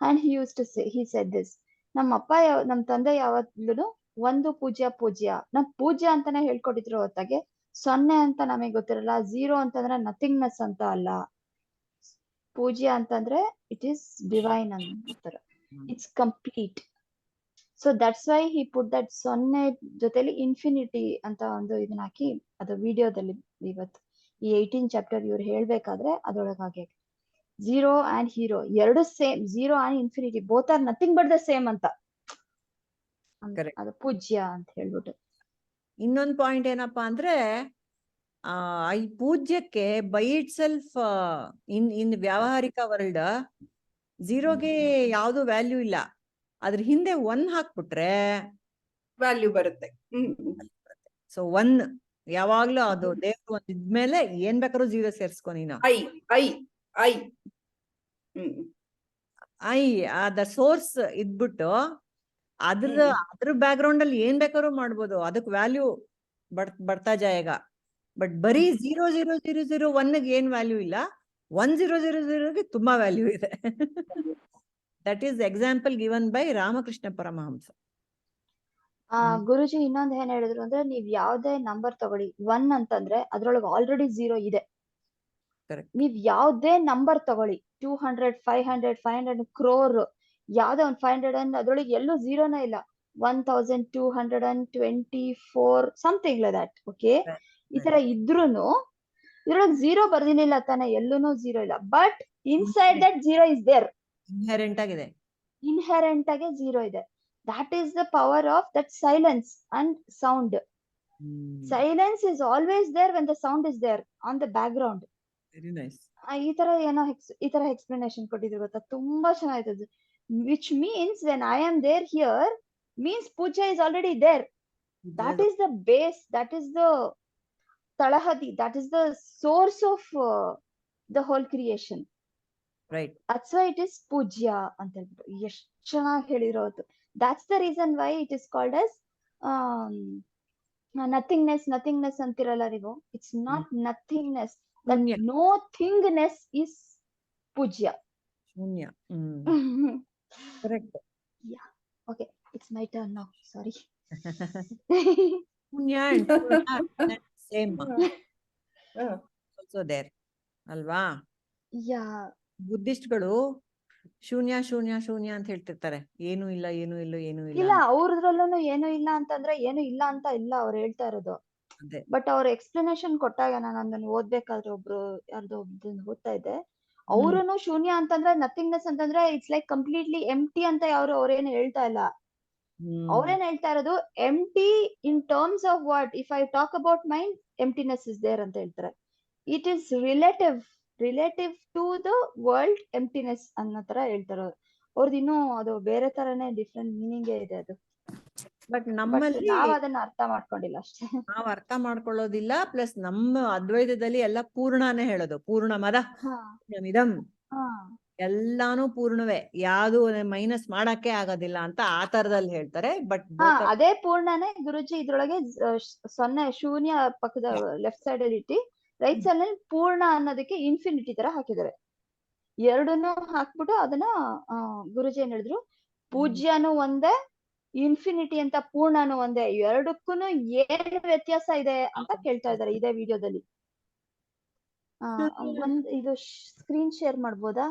and he used to say, he said this. ನಮ್ ತಂದೆ ಯಾವತ್ತೂ 1 ಪೂಜ್ಯ ನಮ್ ಪೂಜ್ಯ ಅಂತಾನೆ ಹೇಳ್ಕೊಟ್ಟಿದ್ರು ಹೊತ್ತಾಗೆ. 0 ಅಂತ ನಮಗೆ ಗೊತ್ತಿರಲ್ಲ, 0 ಅಂತಂದ್ರೆ ನಥಿಂಗ್ನೆಸ್ ಅಂತ ಅಲ್ಲ, ಪೂಜ್ಯ ಅಂತಂದ್ರೆ ಇಟ್ ಈಸ್ ಡಿವೈನ್ ಅಂತಾರ, it's complete. So that's why he put that 0 ಜೊತೆಲಿ ಇನ್ಫಿನಿಟಿ ಅಂತ ಒಂದು ಇದನ್ನ ಹಾಕಿ ಅದು ವಿಡಿಯೋದಲ್ಲಿ ಇವತ್ತು ಈ 18 ಚಾಪ್ಟರ್ ಇವ್ರು ಹೇಳ್ಬೇಕಾದ್ರೆ ಅದರೊಳಗಾಗೆ 0 and hero ಎರಡು same, 0 and infinity both are nothing but the same ಅಂತ ಅದು ಪೂಜ್ಯ ಅಂತ ಹೇಳ್ಬಿಟ್ಟು. ಇನ್ನೊಂದು ಪಾಯಿಂಟ್ ಏನಪ್ಪಾ ಅಂದ್ರೆ ಈ ಪೂಜ್ಯಕ್ಕೆ ಬೈ ಇಟ್ ಸೆಲ್ಫ್ ಇನ್ ವ್ಯಾವಹಾರಿಕ ವರ್ಲ್ಡ್ 0ಗೆ ಯಾವ್ದು ವ್ಯಾಲ್ಯೂ ಇಲ್ಲ, ಅದ್ರ ಹಿಂದೆ 1 ಹಾಕ್ಬಿಟ್ರೆ ವ್ಯಾಲ್ಯೂ ಬರುತ್ತೆ. ಸೊ 1 ಯಾವಾಗ್ಲೂ ಅದು ದೇವ್ರು ಒಂದ್ ಇದ್ಮೇಲೆ ಏನ್ ಬೇಕಾದ್ರೂ 0 ಸೇರ್ಸ್ಕೊ ನೀನು. ಅದ ಸೋರ್ಸ್ ಇದ್ಬಿಟ್ಟು ಅದ್ರ ಬ್ಯಾಕ್ ಗ್ರೌಂಡ್ ಅಲ್ಲಿ ಏನ್ ಬೇಕಾದ್ರೂ ಮಾಡ್ಬೋದು, ಅದಕ್ ವ್ಯಾಲ್ಯೂ ಬರ್ತಾ ಜಾಯಗ. ಬಟ್ ಬರೀ 00001 ಏನ್ ವ್ಯಾಲ್ಯೂ ಇಲ್ಲ, 1000ಗೆ ತುಂಬಾ ವ್ಯಾಲ್ಯೂ ಇದೆ. That is example given by Ramakrishna Paramahamsa. Guruji ಇನ್ನೊಂದ್ ಏನ್ ಹೇಳಿದ್ರು ಅಂದ್ರೆ, ನೀವ್ ಯಾವ್ದೇ ನಂಬರ್ ತಗೊಳ್ಳಿ, 1 ಅಂತಂದ್ರೆ ಅದ್ರೊಳಗೆ ಆಲ್ರೆಡಿ 0 ಇದೆ. ನೀವ್ ಯಾವ್ದೇ ನಂಬರ್ ತಗೊಳ್ಳಿ, 200, 500, 500 crore, ಯಾವ್ದೇ ಒಂದ್ 500 ಅಂದ್ ಅದ್ರೊಳಗೆ ಎಲ್ಲೂ 0ನೇ ಇಲ್ಲ. 1224 something like that. ಓಕೆ, ಈ ತರ ಇದ್ರೂನು ಇದ್ರೊಳಗೆ 0 ಬರ್ದಿರ್ಲಿಲ್ಲ ತಾನೆ, ಎಲ್ಲೂನು 0 ಇಲ್ಲ. But inside that 0 is there. Inherent ಆಗಿ 0 ಇದೆ. That is the power of that silence and sound. Silence is always there when the sound is there on the background. Very nice. ಈ ತರ ಏನೋ ಈ ತರ ಎಕ್ಸ್ಪ್ಲನೇಷನ್ ಕೊಟ್ಟಿದ್ರು ಗೊತ್ತಾ, ತುಂಬಾ ಚೆನ್ನಾಗಿತ್ತು. Which means when I am there here means puja is already there. That is the base, that is the talahadi, that is the source of the whole creation. Right. That's why it is pujya ಅಂತ ಹೇಳ್ಬಿಟ್ಟು ಎಷ್ಟು ಚೆನ್ನಾಗಿ ಹೇಳಿರೋ ಅದು. That's the reason why it is called as nothingness ಅಂತಿರಲ್ಲ ನೀವು. It's not nothingness. That no thingness is pujya. Shunya. Correct. Yeah. Okay, it's my turn now. Sorry. Shunya and Purna same. Also there. ಅಲ್ವಾ? Yeah. ಬುದ್ಧಿಸ್ಟ್ಗಳು ಶೂನ್ಯ ಶೂನ್ಯ ಶೂನ್ಯ ಅಂತ ಹೇಳ್ತಿರ್ತಾರೆ. ಏನು ಇಲ್ಲ, ಏನು ಇಲ್ಲ, ಏನು ಇಲ್ಲ. ಇಲ್ಲ, ಅವ್ರದ್ರಲ್ಲೂ ಏನು ಇಲ್ಲ ಅಂತಂದ್ರೆ ಏನು ಇಲ್ಲ ಅಂತ ಇಲ್ಲ ಅವ್ರು ಹೇಳ್ತಾ ಇರೋದು. ಬಟ್ ಅವ್ರ ಎಕ್ಸ್ಪ್ಲನೇಷನ್ ಕೊಟ್ಟಾಗ ನಾನು ಅದನ್ನ ಓದ್ಬೇಕಾದ್ರೆ ಯಾರ್ದೋ ಓದ್ತಾ ಇದ್ದೆ. ಅವ್ರುನು ಶೂನ್ಯ ಅಂತಂದ್ರೆ ನಥಿಂಗ್ನೆಸ್ ಅಂತಂದ್ರೆ ಇಟ್ಸ್ ಲೈಕ್ ಕಂಪ್ಲೀಟ್ಲಿ ಎಂಟಿ ಅಂತ ಅವ್ರೇನು ಹೇಳ್ತಾ ಇಲ್ಲ. ಅವ್ರೇನ್ ಹೇಳ್ತಾ ಇರೋದು empty in terms of what, if I talk about mind, emptiness is there ಅಂತ ಹೇಳ್ತಾರೆ. It is relative to the world emptiness ಅನ್ನೋ ತರ ಹೇಳ್ತಾರೆ ಅವ್ರದ್ದು. ಇನ್ನೂ ಅದು ಬೇರೆ ತರನೇ ಡಿಫ್ರೆಂಟ್ ಮೀನಿಂಗ್ ಇದೆ ಅದು. ಬಟ್ ನಮ್ಮಲ್ಲಿ ನಾವ್ ಅದನ್ನ ಅರ್ಥ ಮಾಡ್ಕೊಂಡಿಲ್ಲ ಅಷ್ಟೇ. ನಾವ್ ಅರ್ಥ ಮಾಡ್ಕೊಳ್ಳೋದಿಲ್ಲ. ಪ್ಲಸ್ ನಮ್ಮ ಅದ್ವೈತದಲ್ಲಿ ಎಲ್ಲ ಪೂರ್ಣನೇ ಹೇಳೋದು. ಪೂರ್ಣಮದ ಪೂರ್ಣಮಿದಂ, ಎಲ್ಲಾನು ಪೂರ್ಣವೇ, ಯಾವ್ದು ಮೈನಸ್ ಮಾಡಕ್ಕೆ ಆಗೋದಿಲ್ಲ ಅಂತ ಆ ತರದಲ್ಲಿ ಹೇಳ್ತಾರೆ. ಬಟ್ ಅದೇ ಪೂರ್ಣನೇ ಗುರುಜಿ ಇದ್ರೊಳಗೆ 0 ಶೂನ್ಯ ಪಕ್ಕದ ಲೆಫ್ಟ್ ಸೈಡ್ ಅಲ್ಲಿ ಇಟ್ಟು ರೈಟ್ ಸೈಡ್ ಅಲ್ಲಿ ಪೂರ್ಣ ಅನ್ನೋದಕ್ಕೆ ಇನ್ಫಿನಿಟಿ ತರ ಹಾಕಿದ್ದಾರೆ. ಎರಡನ್ನೂ ಹಾಕ್ಬಿಟ್ಟು ಅದನ್ನ ಗುರುಜಿ ಏನ್ ಹೇಳಿದ್ರು, ಪೂಜ್ಯನು ಒಂದೇ, ಇನ್ಫಿನಿಟಿ ಅಂತ ಪೂರ್ಣನು ಒಂದೇ, ಎರಡಕ್ಕೂ ಏನು ವ್ಯತ್ಯಾಸ ಇದೆ ಅಂತ ಕೇಳ್ತಾ ಇದ್ದಾರೆ ಇದೇ ವಿಡಿಯೋದಲ್ಲಿ. ಇದು ಸ್ಕ್ರೀನ್ ಶೇರ್ ಮಾಡ್ಬೋದಾ?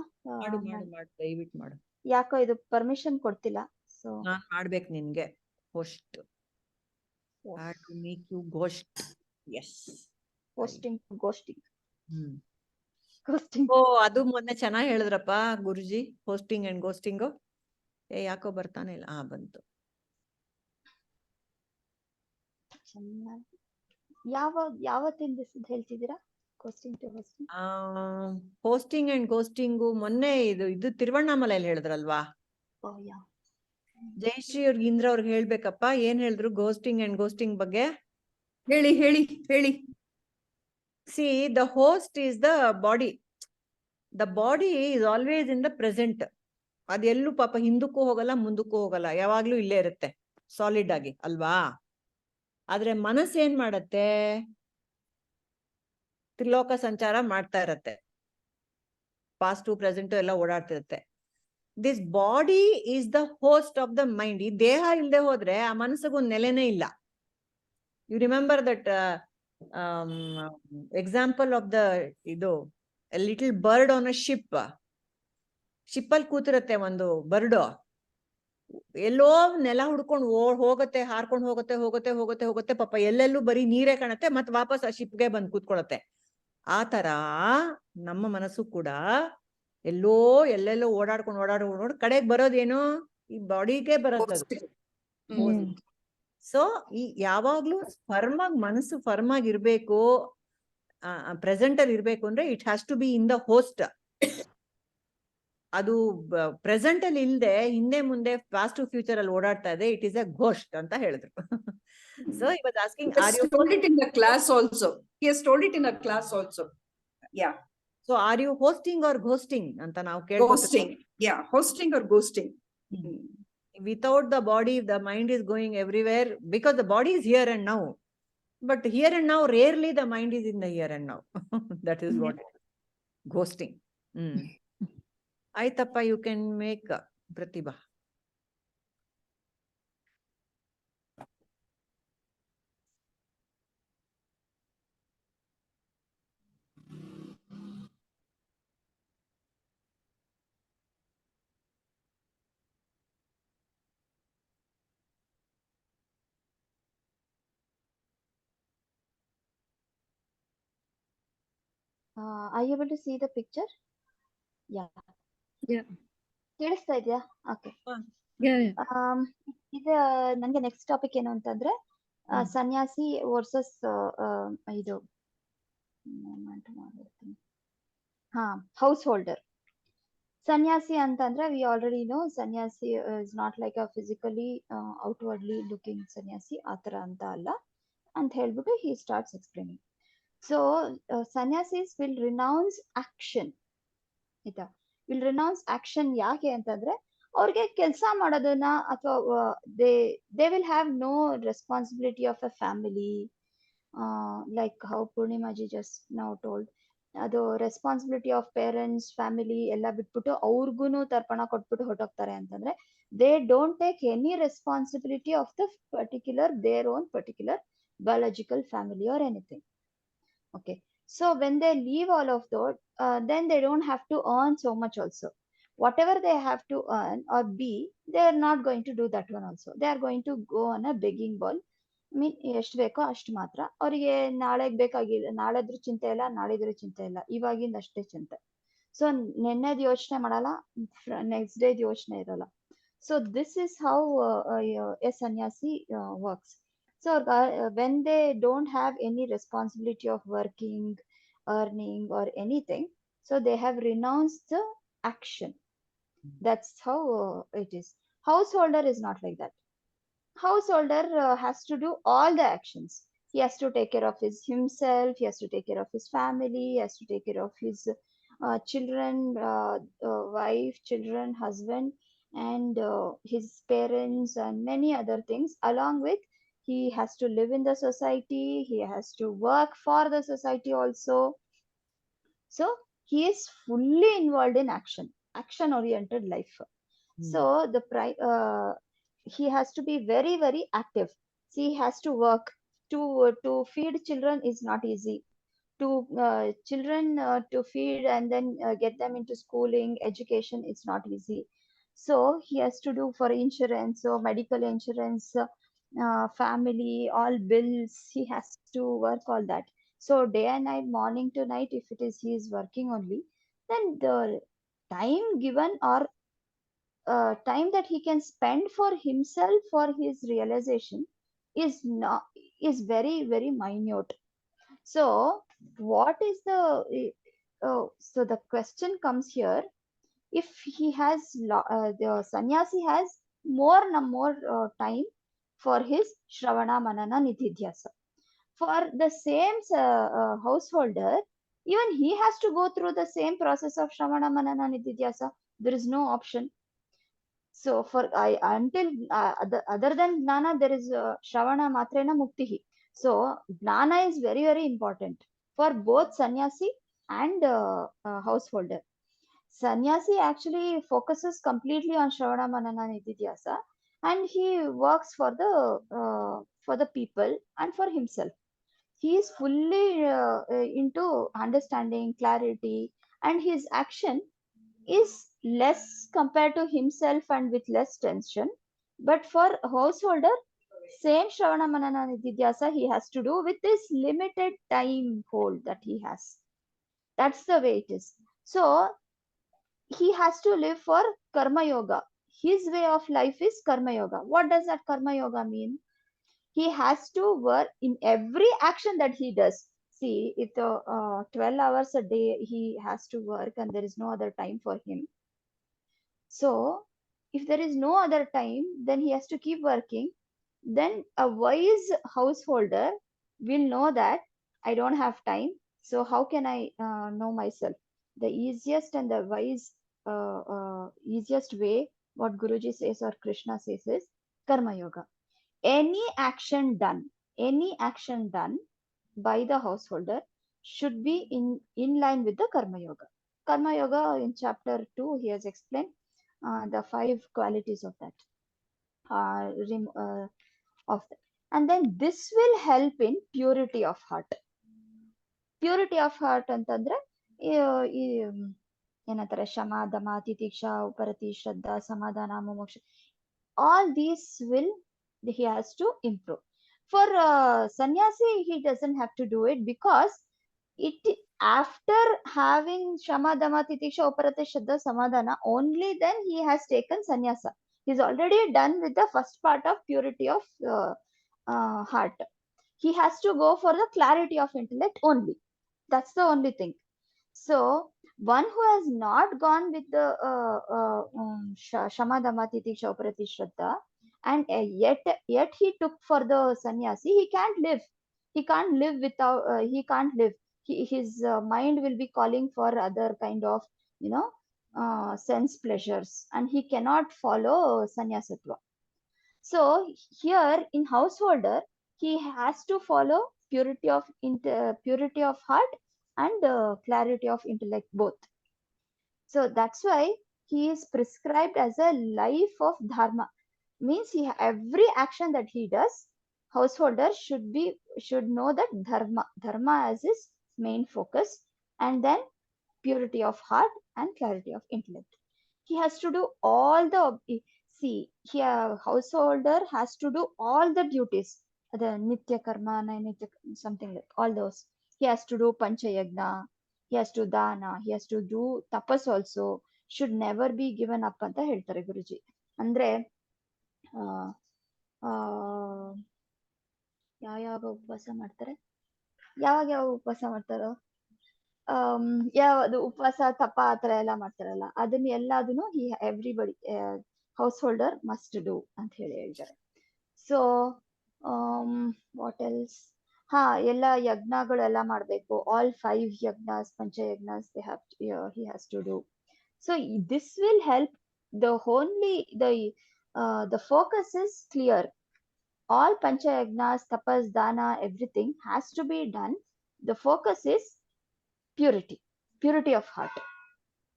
ದಯವಿಟ್ಟು ಮಾಡು. ಯಾಕೋ ಇದು ಪರ್ಮಿಷನ್ ಕೊಡ್ತಿಲ್ಲ. ಸೊ ನಾನ್ ಮಾಡ್ಬೇಕು ನಿನ್ಗೆ host. Make you ghost. Yes, ghosting. Oh, ಅದು ಮೊನ್ನೆ ಚೆನ್ನಾಗಿ ಹೇಳಿದ್ರಪ್ಪ ಗುರುಜಿ, ಹೋಸ್ಟಿಂಗ್ ಅಂಡ್ ಗೋಸ್ಟಿಂಗು. ಯಾಕೋ ಬರ್ತಾನೆ ಇಲ್ಲ. ಬಂತು. ಯಾವತ್ತಿಂದ ಹೇಳ್ತಿದ್ದೀರಾ ಹೋಸ್ಟಿಂಗ್ ಅಂಡ್ ಗೋಸ್ಟಿಂಗು? ಮೊನ್ನೆ ಇದು ತಿರುವಣ್ಣಾಮಲೆಯಲ್ಲಿ ಹೇಳಿದ್ರಲ್ವಾ? ಜಯಶ್ರೀ ಅವ್ರಿಗೆ, ಇಂದ್ರ ಅವ್ರಿಗೆ ಹೇಳ್ಬೇಕಪ್ಪ. ಏನ್ ಹೇಳಿದ್ರು ಗೋಸ್ಟಿಂಗ್ ಅಂಡ್ ಗೋಸ್ಟಿಂಗ್ ಬಗ್ಗೆ? ಹೇಳಿ. See, the host is the body. The body is always in the present. ಅದೆಲ್ಲೂ ಪಾಪ ಹಿಂದಕ್ಕೂ ಹೋಗಲ್ಲ, ಮುಂದಕ್ಕೂ ಹೋಗಲ್ಲ, ಯಾವಾಗ್ಲೂ ಇಲ್ಲೇ ಇರುತ್ತೆ ಸಾಲಿಡ್ ಆಗಿ, ಅಲ್ವಾ? ಆದ್ರೆ ಮನಸ್ಸು ಏನ್ ಮಾಡತ್ತೆ? ತ್ರಿಲೋಕ ಸಂಚಾರ ಮಾಡ್ತಾ ಇರತ್ತೆ, ಪಾಸ್ಟ್ ಟು ಪ್ರೆಸೆಂಟ್ ಎಲ್ಲ ಓಡಾಡ್ತಿರತ್ತೆ. This body is the host of the mind. ಈ ದೇಹ ಇಲ್ಲದೆ ಹೋದ್ರೆ ಆ ಮನಸ್ಸಿಗೊಂದು ನೆಲೆನೇ ಇಲ್ಲ. You remember that example of the little bird on a ship. ಶಿಪ್ಪಲ್ಲಿ ಕೂತಿರತ್ತೆ ಒಂದು ಬರ್ಡು, ಎಲ್ಲೋ ನೆಲ ಹುಡ್ಕೊಂಡು ಹೋಗತ್ತೆ, ಹಾರ್ಕೊಂಡು ಹೋಗತ್ತೆ. ಪಾಪ ಎಲ್ಲೆಲ್ಲೂ ಬರೀ ನೀರೇ ಕಾಣತ್ತೆ, ಮತ್ತೆ ವಾಪಸ್ ಆ ಶಿಪ್ಗೆ ಬಂದು ಕೂತ್ಕೊಳತ್ತೆ. ಆ ತರ ನಮ್ಮ ಮನಸ್ಸು ಕೂಡ ಎಲ್ಲೆಲ್ಲೋ ಓಡಾಡ್ಕೊಂಡು ಕಡೆಗೆ ಬರೋದೇನು? ಈ ಬಾಡಿಗೆ ಬರುತ್ತೆ. ಸೊ ಈ ಯಾವಾಗ್ಲೂ ಮನಸ್ಸು ಫರ್ಮ್ ಆಗಿ ಇರ್ಬೇಕು, ಪ್ರೆಸೆಂಟ್ ಅಲ್ಲಿ ಇರ್ಬೇಕು ಅಂದ್ರೆ it has to be in the host. ಅದು ಪ್ರೆಸೆಂಟ್ ಅಲ್ಲಿ ಇಲ್ದೆ ಹಿಂದೆ ಮುಂದೆ ಪಾಸ್ಟ್ ಟು ಫ್ಯೂಚರ್ ಅಲ್ಲಿ ಓಡಾಡ್ತಾ ಇದೆ. ಇಟ್ ಇಸ್ ಅ ಘೋಸ್ಟ್ ಅಂತ ಹೇಳಿದ್ರು. So he was asking, are you told it in the class also? He has told it in the class also. Yeah. So are you hosting or ghosting ಅಂತ ನಾವು ghosting. Yeah, hosting or ghosting. Without the body, the mind is going everywhere because the body is here and now. But here and now, rarely the mind is in the here and now. That is what it is. Ghosting. Aitappa, you can make Pratibha. Are you able to see the picture? Yeah. Yeah. ಕೇಳಿಸ್ತಾ ಇದೆಯಾ? Okay. Yeah. ಇದು ನನಗೆ next topic ಏನು ಅಂತಂದ್ರೆ ಸನ್ಯಾಸಿ versus ಇದು house holder. ಸನ್ಯಾಸಿ ಅಂತಂದ್ರೆ ವಿ ಆಲ್ರೆಡಿ ನೋ ಸನ್ಯಾಸಿ is not like a physically outwardly looking ಸನ್ಯಾಸಿ ಆ ಥರ ಅಂತ ಅಲ್ಲ ಅಂತ ಹೇಳ್ಬಿಟ್ಟು ಹಿ ಸ್ಟಾರ್ಟ್ಸ್ ಎಕ್ಸ್ಪ್ಲೇನಿಂಗ್. ಸೊ ಸನ್ಯಾಸಿಸ್ ವಿಲ್ ರಿನೌನ್ಸ್ ಆಕ್ಷನ್. ಆಯ್ತಾ? ವಿಲ್ ರಿನೌನ್ಸ್ ಆಕ್ಷನ್ ಯಾಕೆ ಅಂತಂದ್ರೆ ಅವ್ರಿಗೆ ಕೆಲಸ ಮಾಡೋದನ್ನ ಅಥವಾ they will have no responsibility of a family, like how Purnimaji just ನಾವು ಟೋಲ್ಡ್. ಅದು ರೆಸ್ಪಾನ್ಸಿಬಿಲಿಟಿ ಆಫ್ ಪೇರೆಂಟ್ಸ್ ಫ್ಯಾಮಿಲಿ ಎಲ್ಲ ಬಿಟ್ಬಿಟ್ಟು ಅವ್ರಿಗೂ ತರ್ಪಣ ಕೊಟ್ಬಿಟ್ಟು ಹೊರಟೋಗ್ತಾರೆ ಅಂತಂದ್ರೆ they don't take any responsibility of the particular their own particular biological family or anything. Okay, so when they leave all of that, then they don't have to earn so much also. Whatever they have to earn or be, they are not going to do that one also. They are going to go on a begging ball. I mean, ಎಷ್ಟು ಬೇಕೋ ಅಷ್ಟು ಮಾತ್ರ. ಅವರಿಗೆ ನಾಳೆಗೆ ಬೇಕಾಗಿಲ್ಲ, ನಾಳೆದ್ರ ಚಿಂತೆ ಇಲ್ಲ, ನಾಳಿದ್ರ ಚಿಂತೆ ಇಲ್ಲ, ಇವಾಗಿಂದ ಅಷ್ಟೇ ಚಿಂತೆ. ಸೊ ನೆನ್ನೆದು ಯೋಚನೆ ಮಾಡಲ್ಲ, ನೆಕ್ಸ್ಟ್ ಡೇದ್ ಯೋಚನೆ ಇರಲ್ಲ. So this is how A ಸನ್ಯಾಸಿ works. So when they don't have any responsibility of working, earning or anything, so they have renounced the action. That's how it is. Householder is not like that. Householder has to do all the actions. He has to take care of himself, he has to take care of his family, he has to take care of his children, wife, children, husband, and his parents and many other things. Along with he has to live in the society, he has to work for the society also. So he is fully involved in action oriented life. So he has to be very very active. See, he has to work. To feed children is not easy. To children to feed and then get them into schooling, education is not easy. So he has to do for insurance, so medical insurance, family, all bills, he has to work all that. So day and night, morning to night, if it is he is working only, then the time given or time that he can spend for himself for his realization is very very minute. So what is the so the question comes here, if he has the sannyasi has more time for his shravana-manana-nidhidhyasana. For the same householder, even he has to go through the same process of shravana-manana-nidhidhyasana. There is no option. So for until other than gnana, there is shravana matrena muktihi. So gnana is very very important for both sannyasi and householder. Sannyasi actually focuses completely on shravana-manana-nidhidhyasana, and he works for the people and for himself. He is fully into understanding, clarity, and his action is less compared to himself and with less tension. But for householder, same shravana-manana-nidhidhyasana he has to do with this limited time hold that he has. That's the way it is. So he has to live for karma yoga. His way of life is karma yoga. What does that karma yoga mean? He has to work in every action that he does. See, if 12 hours a day he has to work and there is no other time for him. So if there is no other time, then he has to keep working. Then a wise householder will know that I don't have time, so how can I know myself? The easiest and the wise easiest way, what Guruji says or Krishna says, is karma yoga. Any action done by the householder should be in line with the karma yoga. Karma yoga in chapter 2 he has explained the 5 qualities of that of that. And then this will help in purity of heart. Purity of heart ಅಂತಂದ್ರೆ ಏನಂತಾರೆ, ಶಮ, ದಮ, ತಿತಿಕ್ಷಾ, ಉಪರತಿ, ಶ್ರದ್ಧಾ, ಸಮಾಧಾನ, ಮೋಕ್ಷ, all these will he has to improve. For sannyasi he doesn't have to do it, because after having Shama, Dama, Titiksha, Uparati, Shraddha, Samadhana, only then he has taken sannyasa. He's already done with the first part of purity of heart. He has to go for the clarity of intellect only. That's the only thing. So one who has not gone with the Shama, Dama, Titiksha, Uparati, Shraddha, and yet he took for the sannyasi, he can't live. He can't live without. He can't live. His mind will be calling for other kind of, sense pleasures, and he cannot follow sannyasatva. So here in householder, he has to follow purity of heart and clarity of intellect both. So that's why he is prescribed as a life of dharma. Means every action that he does, householder should know that dharma as his main focus, and then purity of heart and clarity of intellect. He has to do all the, see, here householder has to do all the duties, the nitya karma, nitya, something like all those. He has to do pancha yagna, he has to dana, he has to do tapas also, should never be given up ಅಂತ ಹೇಳ್ತಾರೆ ಗುರುಜಿ. ಅಂದ್ರೆ ಯಾವ ಉಪವಾಸ ಮಾಡ್ತಾರೆ, ಯಾವ ಉಪವಾಸ ಮಾಡ್ತಾರೋ, ಯಾವುದು ಉಪವಾಸ ತಪ ಆತರ ಎಲ್ಲ ಮಾಡ್ತಾರಲ್ಲ, ಅದನ್ನ ಎಲ್ಲದನ್ನು everybody householder must do ಅಂತ ಹೇಳ್ತಾರೆ. ಸೊ ವಾಟ್ ಎಲ್ಸ್, ಎಲ್ಲ ಯಜ್ಞಗಳೆಲ್ಲ ಮಾಡ್ಬೇಕು, ಆಲ್ 5 ಯಜ್ಞಾಸ್, ಪಂಚಯಜ್ಞಾಸ್ he has to do. So this will help. The focus is clear. All panchayagnas, tapas, dana, everything has to be done. The focus is purity of heart.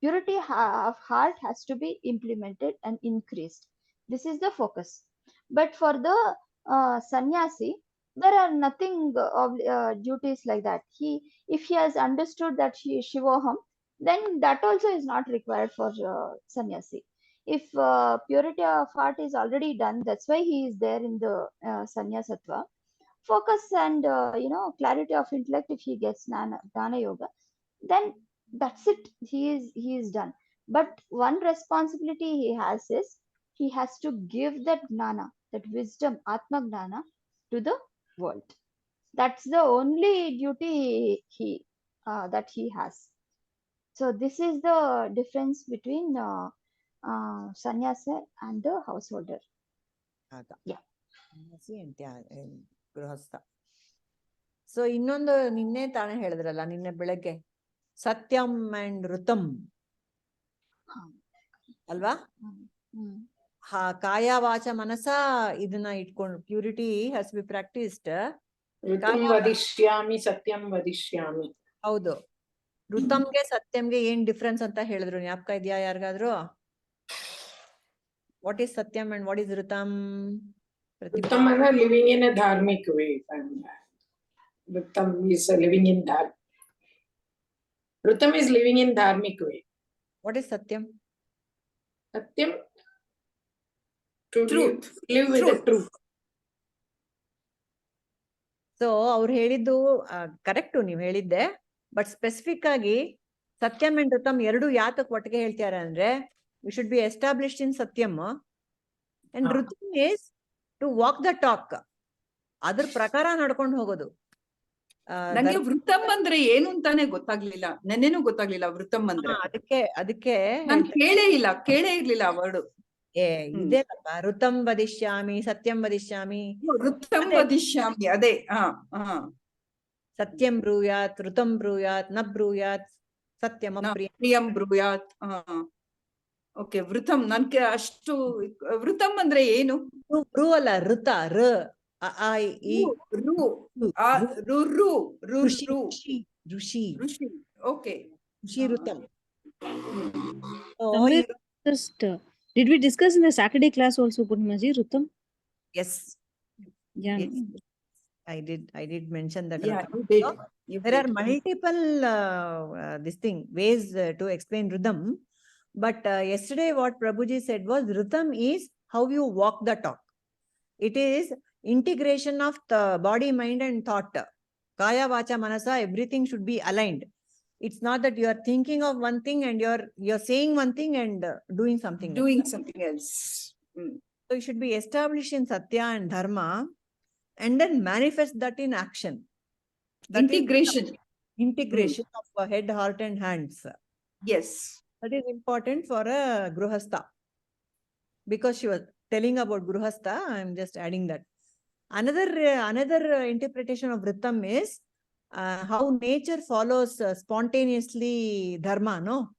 Purity of heart has to be implemented and increased. This is the focus. But for the sannyasi, there are nothing of duties like that. If he has understood that shivoham, then that also is not required for sannyasi. If purity of heart is already done, that's why he is there in the sannyasatva. Focus and clarity of intellect, if he gets dana yoga, then that's it. He is done. But one responsibility he has is he has to give that gnana, that wisdom, atma gnana, to the world. That's the only duty that he has. So this is the difference between sannyasa and the householder. Yeah. ಗೃಹಸ್ಥ. So ಇನ್ನೊಂದು ನಿನ್ನೆ ತಾನೇ ಹೇಳಿದ್ರಲ್ಲ, ನಿನ್ನೆ ಬೆಳಗ್ಗೆ ಸತ್ಯಂ and ಋತಂ ಅಲ್ವಾ? ಕಾಯ ವಾಚ ಮನಸ ಇದನ್ನ ಇಟ್ಕೊಂಡು ಪ್ಯೂರಿಟಿ ಹ್ಯಾಸ್ ಬಿ ಪ್ರಾಕ್ಟೀಸ್ಡ್. ವದಿಷ್ಯಾಮಿ ಸತ್ಯಂ ವದಿಷ್ಯಾಮಿ. ಹೌದು. ಋತಂಗೆ ಸತ್ಯಂಗೆ ಏನ್ ಡಿಫ್ರೆನ್ಸ್ ಅಂತ ಹೇಳಿದ್ರು, ಜ್ಞಾಪಕ ಇದೆಯಾ ಯಾರಿಗಾದ್ರು? ವಾಟ್ ಈಸ್ ಸತ್ಯಂ ಅಂಡ್ ವಾಟ್ ಈಸ್ ಋತಂ? ऋतम is living in a dharmic way. ऋतम is living in dharma. ऋतम is living in dharmic way. What is satyam? Satyam, to live with the truth. So ಅವ್ರು ಹೇಳಿದ್ದು ಕರೆಕ್ಟು, ನೀವ್ ಹೇಳಿದ್ದೆ. But specific ಆಗಿ ಸತ್ಯಂ ಅಂಡ್ ಋತಂ ಎರಡು ಯಾತಕ್ ಒಟ್ಟಿಗೆ ಹೇಳ್ತಾರೆ ಅಂದ್ರೆ, we should be established in ಸತ್ಯಂ ಅಂಡ್ ಋತಂ is to walk the talk. ಅದ್ರ ಪ್ರಕಾರ ನಡ್ಕೊಂಡು ಹೋಗೋದು. ನಂಗೆ ವೃತ್ತಂ ಅಂದ್ರೆ ಏನು ಅಂತಾನೆ ಗೊತ್ತಾಗ್ಲಿಲ್ಲ, ನೆನ್ನೆನೂ ಗೊತ್ತಾಗ್ಲಿಲ್ಲ ವೃತ್ತಂ ಅಂದ್ರೆ. ಅದಕ್ಕೆ ನಾನು ಕೇಳೇ ಇರ್ಲಿಲ್ಲ ಆ ವರ್ಡ್. ಇದೇನಪ್ಪ, ಋತಂ ವದಿಷ್ಯಾಮಿ ಸತ್ಯಂ ವದಿಷ್ಯಾಮಿ. ಋತಂ ವದಿಷ್ಯಾಮಿ, ಅದೇ. ಸತ್ಯಂ ಬ್ರೂಯಾತ್, ಋತಂ ಬ್ರೂಯಾತ್, ನ ಬ್ರೂಯಾತ್, ಸತ್ಯಂ ಪ್ರಿಯಂ ಬ್ರೂಯಾತ್. ಓಕೆ, ವೃತಂ ನನ್ಗೆ ಅಷ್ಟು. ವೃತಂ ಅಂದ್ರೆ ಏನು? ಬ್ರೂ ಅಲ್ಲ, ಋತ, ಋಷಿ. ಓಕೆ, ಋಷಿ ಋತಂ. Did we discuss in the Saturday class also, Purnamaji, Rutam? Yes. Yeah. Yes. I did mention that. Yeah, you did. There are multiple ways to explain rhythm. But yesterday what Prabhuji said was rhythm is how you walk the talk. It is integration of the body, mind and thought. Kaya, vacha, manasa, everything should be aligned. It's not that you are thinking of one thing and you're saying one thing and doing something else. Doing something else. So you should be established in Satya and Dharma and then manifest that in action. That is Integration. integration of head, heart and hands. Yes. That is important for a Gruhastha. Because she was telling about Gruhastha, I'm just adding that. Another interpretation of Vritam is how nature follows spontaneously Dharma, no?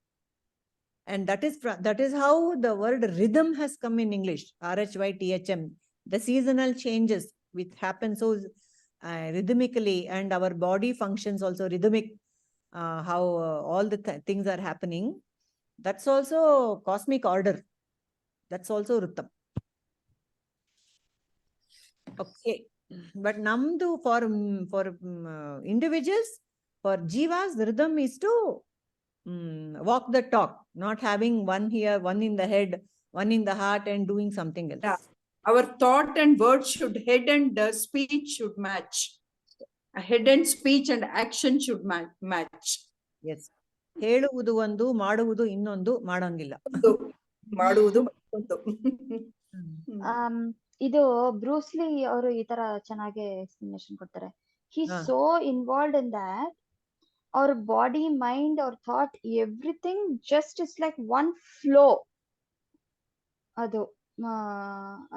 And that is how the word rhythm has come in English, RHYTHM. The seasonal changes which happen so rhythmically, and our body functions also rhythmic, how all the things are happening. That's also cosmic order. That's also Rhythm. Okay. But Namdu for individuals, for Jivas, the rhythm is to walk the talk, not having one here, one in the head, one in the heart, and doing something else. Yeah. Our thought and words should, head and speech should match. Head and speech and action should match. Yes. ಹೇಳುವುದು ಒಂದು ಮಾಡುವುದು ಇನ್ನೊಂದು ಮಾಡಂಗಿಲ್ಲ. ಮಾಡುವುದು ಒಂದು. ಇದು Bruce Lee ಅವರು ಈ ತರ ಚೆನ್ನಾಗಿ ಎಕ್ಸ್ಪ್ಲನೇಷನ್ ಕೊಡ್ತಾರೆ. He's so involved in that. Our body, mind, our thought, everything just is like one flow. ಅದು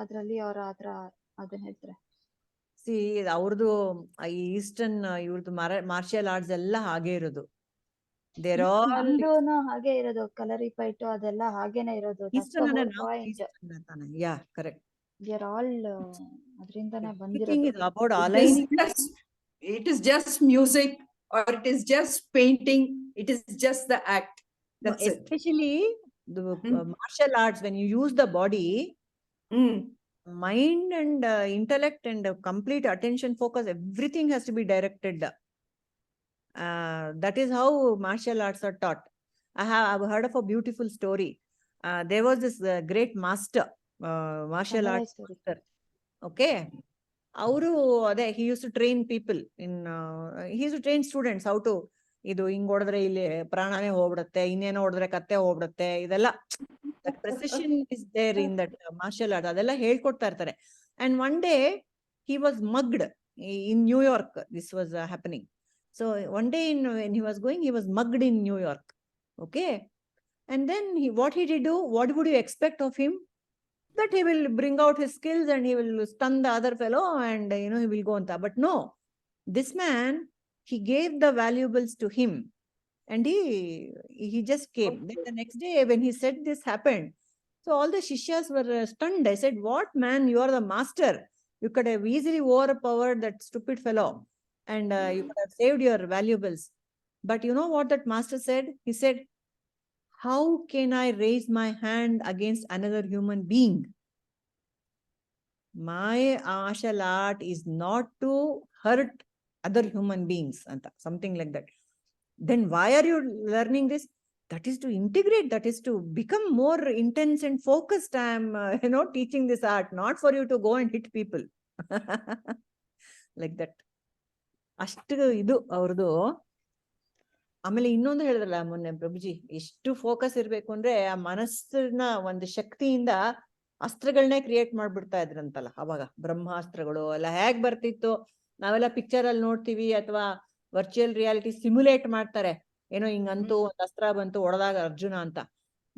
ಅದ್ರಲ್ಲಿ ಅವ್ರ ಹತ್ರ ಅದನ್ನ ಹೇಳ್ತಾರೆ. ಸಿ ಅವ್ರದ್ದು ಈಸ್ಟರ್ನ್ ಇವ್ರದ್ದು ಮಾರ್ಷಿಯಲ್ ಆರ್ಟ್ಸ್ ಎಲ್ಲ ಹಾಗೆ ಇರೋದು. ನಮ್ದೂನು ಹಾಗೆ ಇರೋದು, ಕಲರಿ ಫೈಟ್ ಅದೆಲ್ಲ ಹಾಗೇನೆ ಇರೋದು. ಯಾ ಕರೆಕ್ಟ್. They are all ಅದರಿಂದನೇ ಬಂದಿರೋದು. It is just music or it is just painting. It is just the act. That's especially the martial arts, when you use the body, mind and intellect and complete attention focus, everything has to be directed. That is how martial arts are taught. I've heard of a beautiful story. There was this great master, martial arts master. Okay. He used to train people he used to train students how to ಇದು ಹಿಂಗ್ ಹೊಡೆದ್ರೆ ಇಲ್ಲಿ ಪ್ರಾಣನೇ ಹೋಗ್ಬಿಡುತ್ತೆ, ಇನ್ನೇನೋ ಹೊಡೆದ್ರೆ ಕತ್ತೆ ಹೋಗ್ಬಿಡುತ್ತೆ, ಇದೆಲ್ಲ precision is there in that martial art. ಅದೆಲ್ಲ ಹೇಳ್ಕೊಡ್ತಾ ಇರ್ತಾರೆ. And one day he was mugged in New York. This was happening. So one day when he was going, he was mugged in New York. Okay. And then what did he do? What would you expect of him? That he will bring out his skills and he will stun the other fellow and he will go on. But no, this man, he gave the valuables to him and he just came. Then the next day when he said this happened, so all the Shishyas were stunned. I said, what man, you are the master. You could have easily overpowered that stupid fellow and you could have saved your valuables. But you know what that master said? He said, how can I raise my hand against another human being? My martial art is not to hurt other human beings, something like that. Then why are you learning this? That is to integrate, that is to become more intense and focused. I am teaching this art, not for you to go and hit people. Like that. ಅಷ್ಟು ಇದು ಅವ್ರದ್ದು. ಆಮೇಲೆ ಇನ್ನೊಂದು ಹೇಳಿದ್ರಲ್ಲ ಮೊನ್ನೆ ಪ್ರಭುಜಿ, ಎಷ್ಟು focus ಇರ್ಬೇಕು ಅಂದ್ರೆ ಆ ಮನಸ್ಸಿನ ಒಂದು ಶಕ್ತಿಯಿಂದ ಅಸ್ತ್ರಗಳನ್ನೇ ಕ್ರಿಯೇಟ್ ಮಾಡ್ಬಿಡ್ತಾ ಇದ್ರಂತಲ್ಲ ಅವಾಗ. ಬ್ರಹ್ಮಾಸ್ತ್ರಗಳು ಎಲ್ಲ ಹೇಗ್ ಬರ್ತಿತ್ತು, ನಾವೆಲ್ಲ ಪಿಕ್ಚರ್ ಅಲ್ಲಿ ನೋಡ್ತೀವಿ ಅಥವಾ ವರ್ಚುವಲ್ ರಿಯಾಲಿಟಿ ಸಿಮ್ಯುಲೇಟ್ ಮಾಡ್ತಾರೆ, ಏನೋ ಹಿಂಗಂತೂ ಒಂದು ಅಸ್ತ್ರ ಬಂತು ಹೊಡೆದಾಗ ಅರ್ಜುನ ಅಂತ.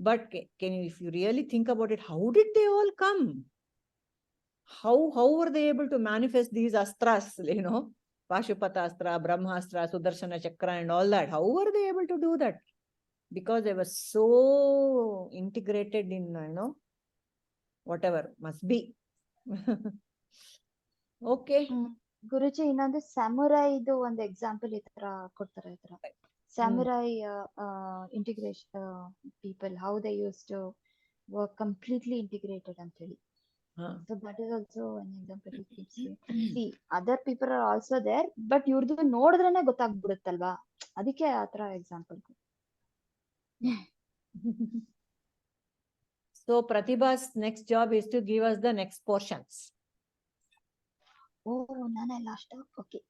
But if you really think about it, how did they all come? How were they able to manifest these astras, Pashupatastra, Brahmastra, Sudarshana Chakra and all that? How were they able to do that? Because they were so integrated in, whatever must be. Okay. Guruji, ಇನ್ನೊಂದು ಸ್ಯಾಮುರೈದು ಒಂದು example ಈ ತರ ಕೊಡ್ತಾರೆ. ಈ ತರ samurai integration people, how they use to work completely integrated ಅಂತ ಹೇಳಿ. So that is also an example he keeps saying. See, other people are also there, but ಇವ್ರದ್ದು ನೋಡಿದ್ರೇನೆ ಗೊತ್ತಾಗ್ಬಿಡುತ್ತಲ್ವಾ, ಅದಕ್ಕೆ ಆ ತರ example. So Pratibha's next job is to give us the next portions. Oh, nana last. Okay.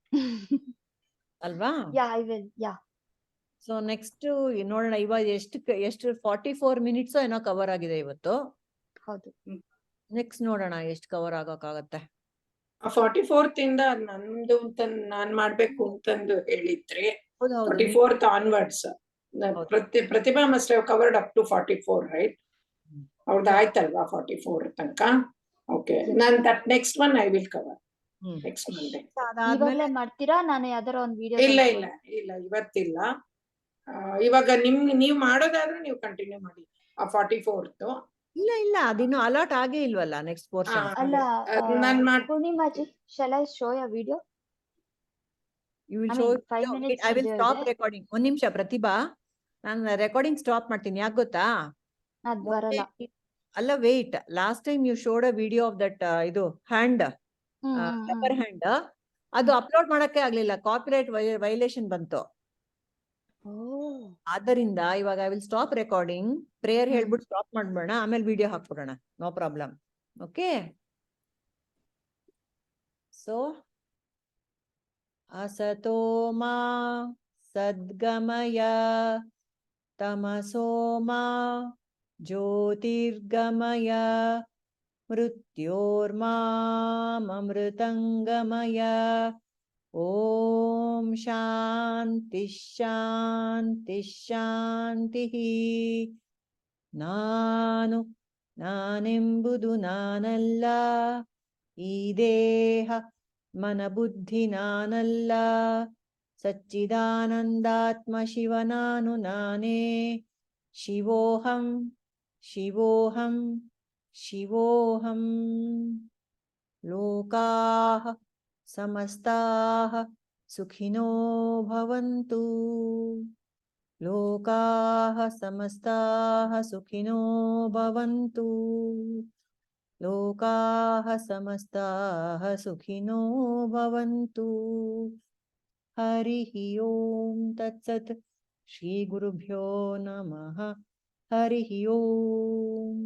Alva? Yeah, I will. Yeah. So next ನೋಡೋಣ ಇವಾಗ ಎಷ್ಟು 44 minutes ಏನೋ cover ಆಗಿದೆ ಇವತ್ತು. ಹೌದು. ನೆಕ್ಸ್ಟ್ ನೋಡೋಣ ಎಷ್ಟು ಕವರ್ ಆಗೋಕ್ಕಾಗತ್ತೆ. 44th ಇಂದ ನಂದು ಅಂತ ನಾನ್ ಮಾಡ್ಬೇಕು ಅಂತಂದು ಹೇಳಿದ್ರಿ. ಹೌದು 44th onwards. Pratibha must have covered up to 44, right? ಅವ್ರದ್ದು ಆಯ್ತಲ್ವಾ 44 ತನಕ? Okay. ನಾನು that next one I will cover. Next Monday. ಇವಾಗಲೇ ಮಾಡ್ತೀರಾ? ನಾನು ಯಾವ್ದಾರ ಒಂದು ವಿಡಿಯೋ. ಇಲ್ಲ ಇವತ್ತಿಲ್ಲ. ಇವಾಗ ನೀವ್ ಮಾಡೋದಾದ್ರೆ ನೀವು ಕಂಟಿನ್ಯೂ ಮಾಡಿ ಆ 44th. ಇಲ್ಲ ಅದಿನ್ನು ಅಲಾಟ್ ಆಗೇ ಇಲ್ವಲ್ಲ ನೆಕ್ಸ್ಟ್ ಪೋರ್ಷನ್. ಅಲ್ಲ ಪೂರ್ಣಿಮಾಜಿ, shall I show a video? You will I show mean, 5 minutes I will video stop ಇದೆ. recording. ಒಂದ್ ನಿಮಿಷ ಪ್ರತಿಭಾ, ನಾನು ರೆಕಾರ್ಡಿಂಗ್ ಸ್ಟಾಪ್ ಮಾಡ್ತೀನಿ. ಯಾಕೆ ಗೊತ್ತಾ? ಅದ್ ಬರಲ್ಲ. ಅಲ್ಲ wait, last time you showed a video of that ಇದು ಹ್ಯಾಂಡ್ ಪೇಪರ್ ಹ್ಯಾಂಡ್, ಅದು ಅಪ್ಲೋಡ್ ಮಾಡಕ್ಕೆ ಆಗ್ಲಿಲ್ಲ, ಕಾಪಿರೈಟ್ ವೈಲೇಷನ್ ಬಂತು. ಆದ್ದರಿಂದ ಇವಾಗ I will stop recording, prayer ಹೇಳ್ಬಿಟ್ಟು ಸ್ಟಾಪ್ ಮಾಡ್ಬೇಡ, ಆಮೇಲೆ ವಿಡಿಯೋ ಹಾಕ್ಬಿಡೋಣ, ನೋ ಪ್ರಾಬ್ಲಮ್. ಓಕೆ, ಸೊ ಅಸತೋ ಮಾ ಸದ್ಗಮಯ ತಮಸೋ ಮಾ ಜ್ಯೋತಿರ್ಗಮಯ ಮೃತ್ಯೋರ್ಮಾಮೃತಂಗಮಯ. ಓಂ ಶಾಂತಿ ಶಾಂತಿ ಶಾಂತಿ. ನಾನೆಂಬುದು ನಾನಲ್ಲ, ಈ ದೇಹ ಮನ ಬುದ್ಧಿ ನಾನಲ್ಲ, ಸಚ್ಚಿದಾನಂದಾತ್ಮ ಶಿವ ನಾನೇ. ಶಿವೋಹಂ ಶಿವೋಹಂ ಶಿವೋಹಂ. ಲೋಕಾಃ ಸಮಸ್ತಾಃ ಸುಖಿನೋ ಭವಂತು. ಲೋಕಾಃ ಸಮಸ್ತಾಃ ಸುಖಿನೋ ಭವಂತು. ಲೋಕಾಃ ಸಮಸ್ತಾಃ ಸುಖಿನೋ ಭವಂತು. ಹರಿಃ ಓಂ ತತ್ಸತ್. ಶ್ರೀ ಗುರುಭ್ಯೋ ನಮಃ. ಹರಿಃ ಓಂ.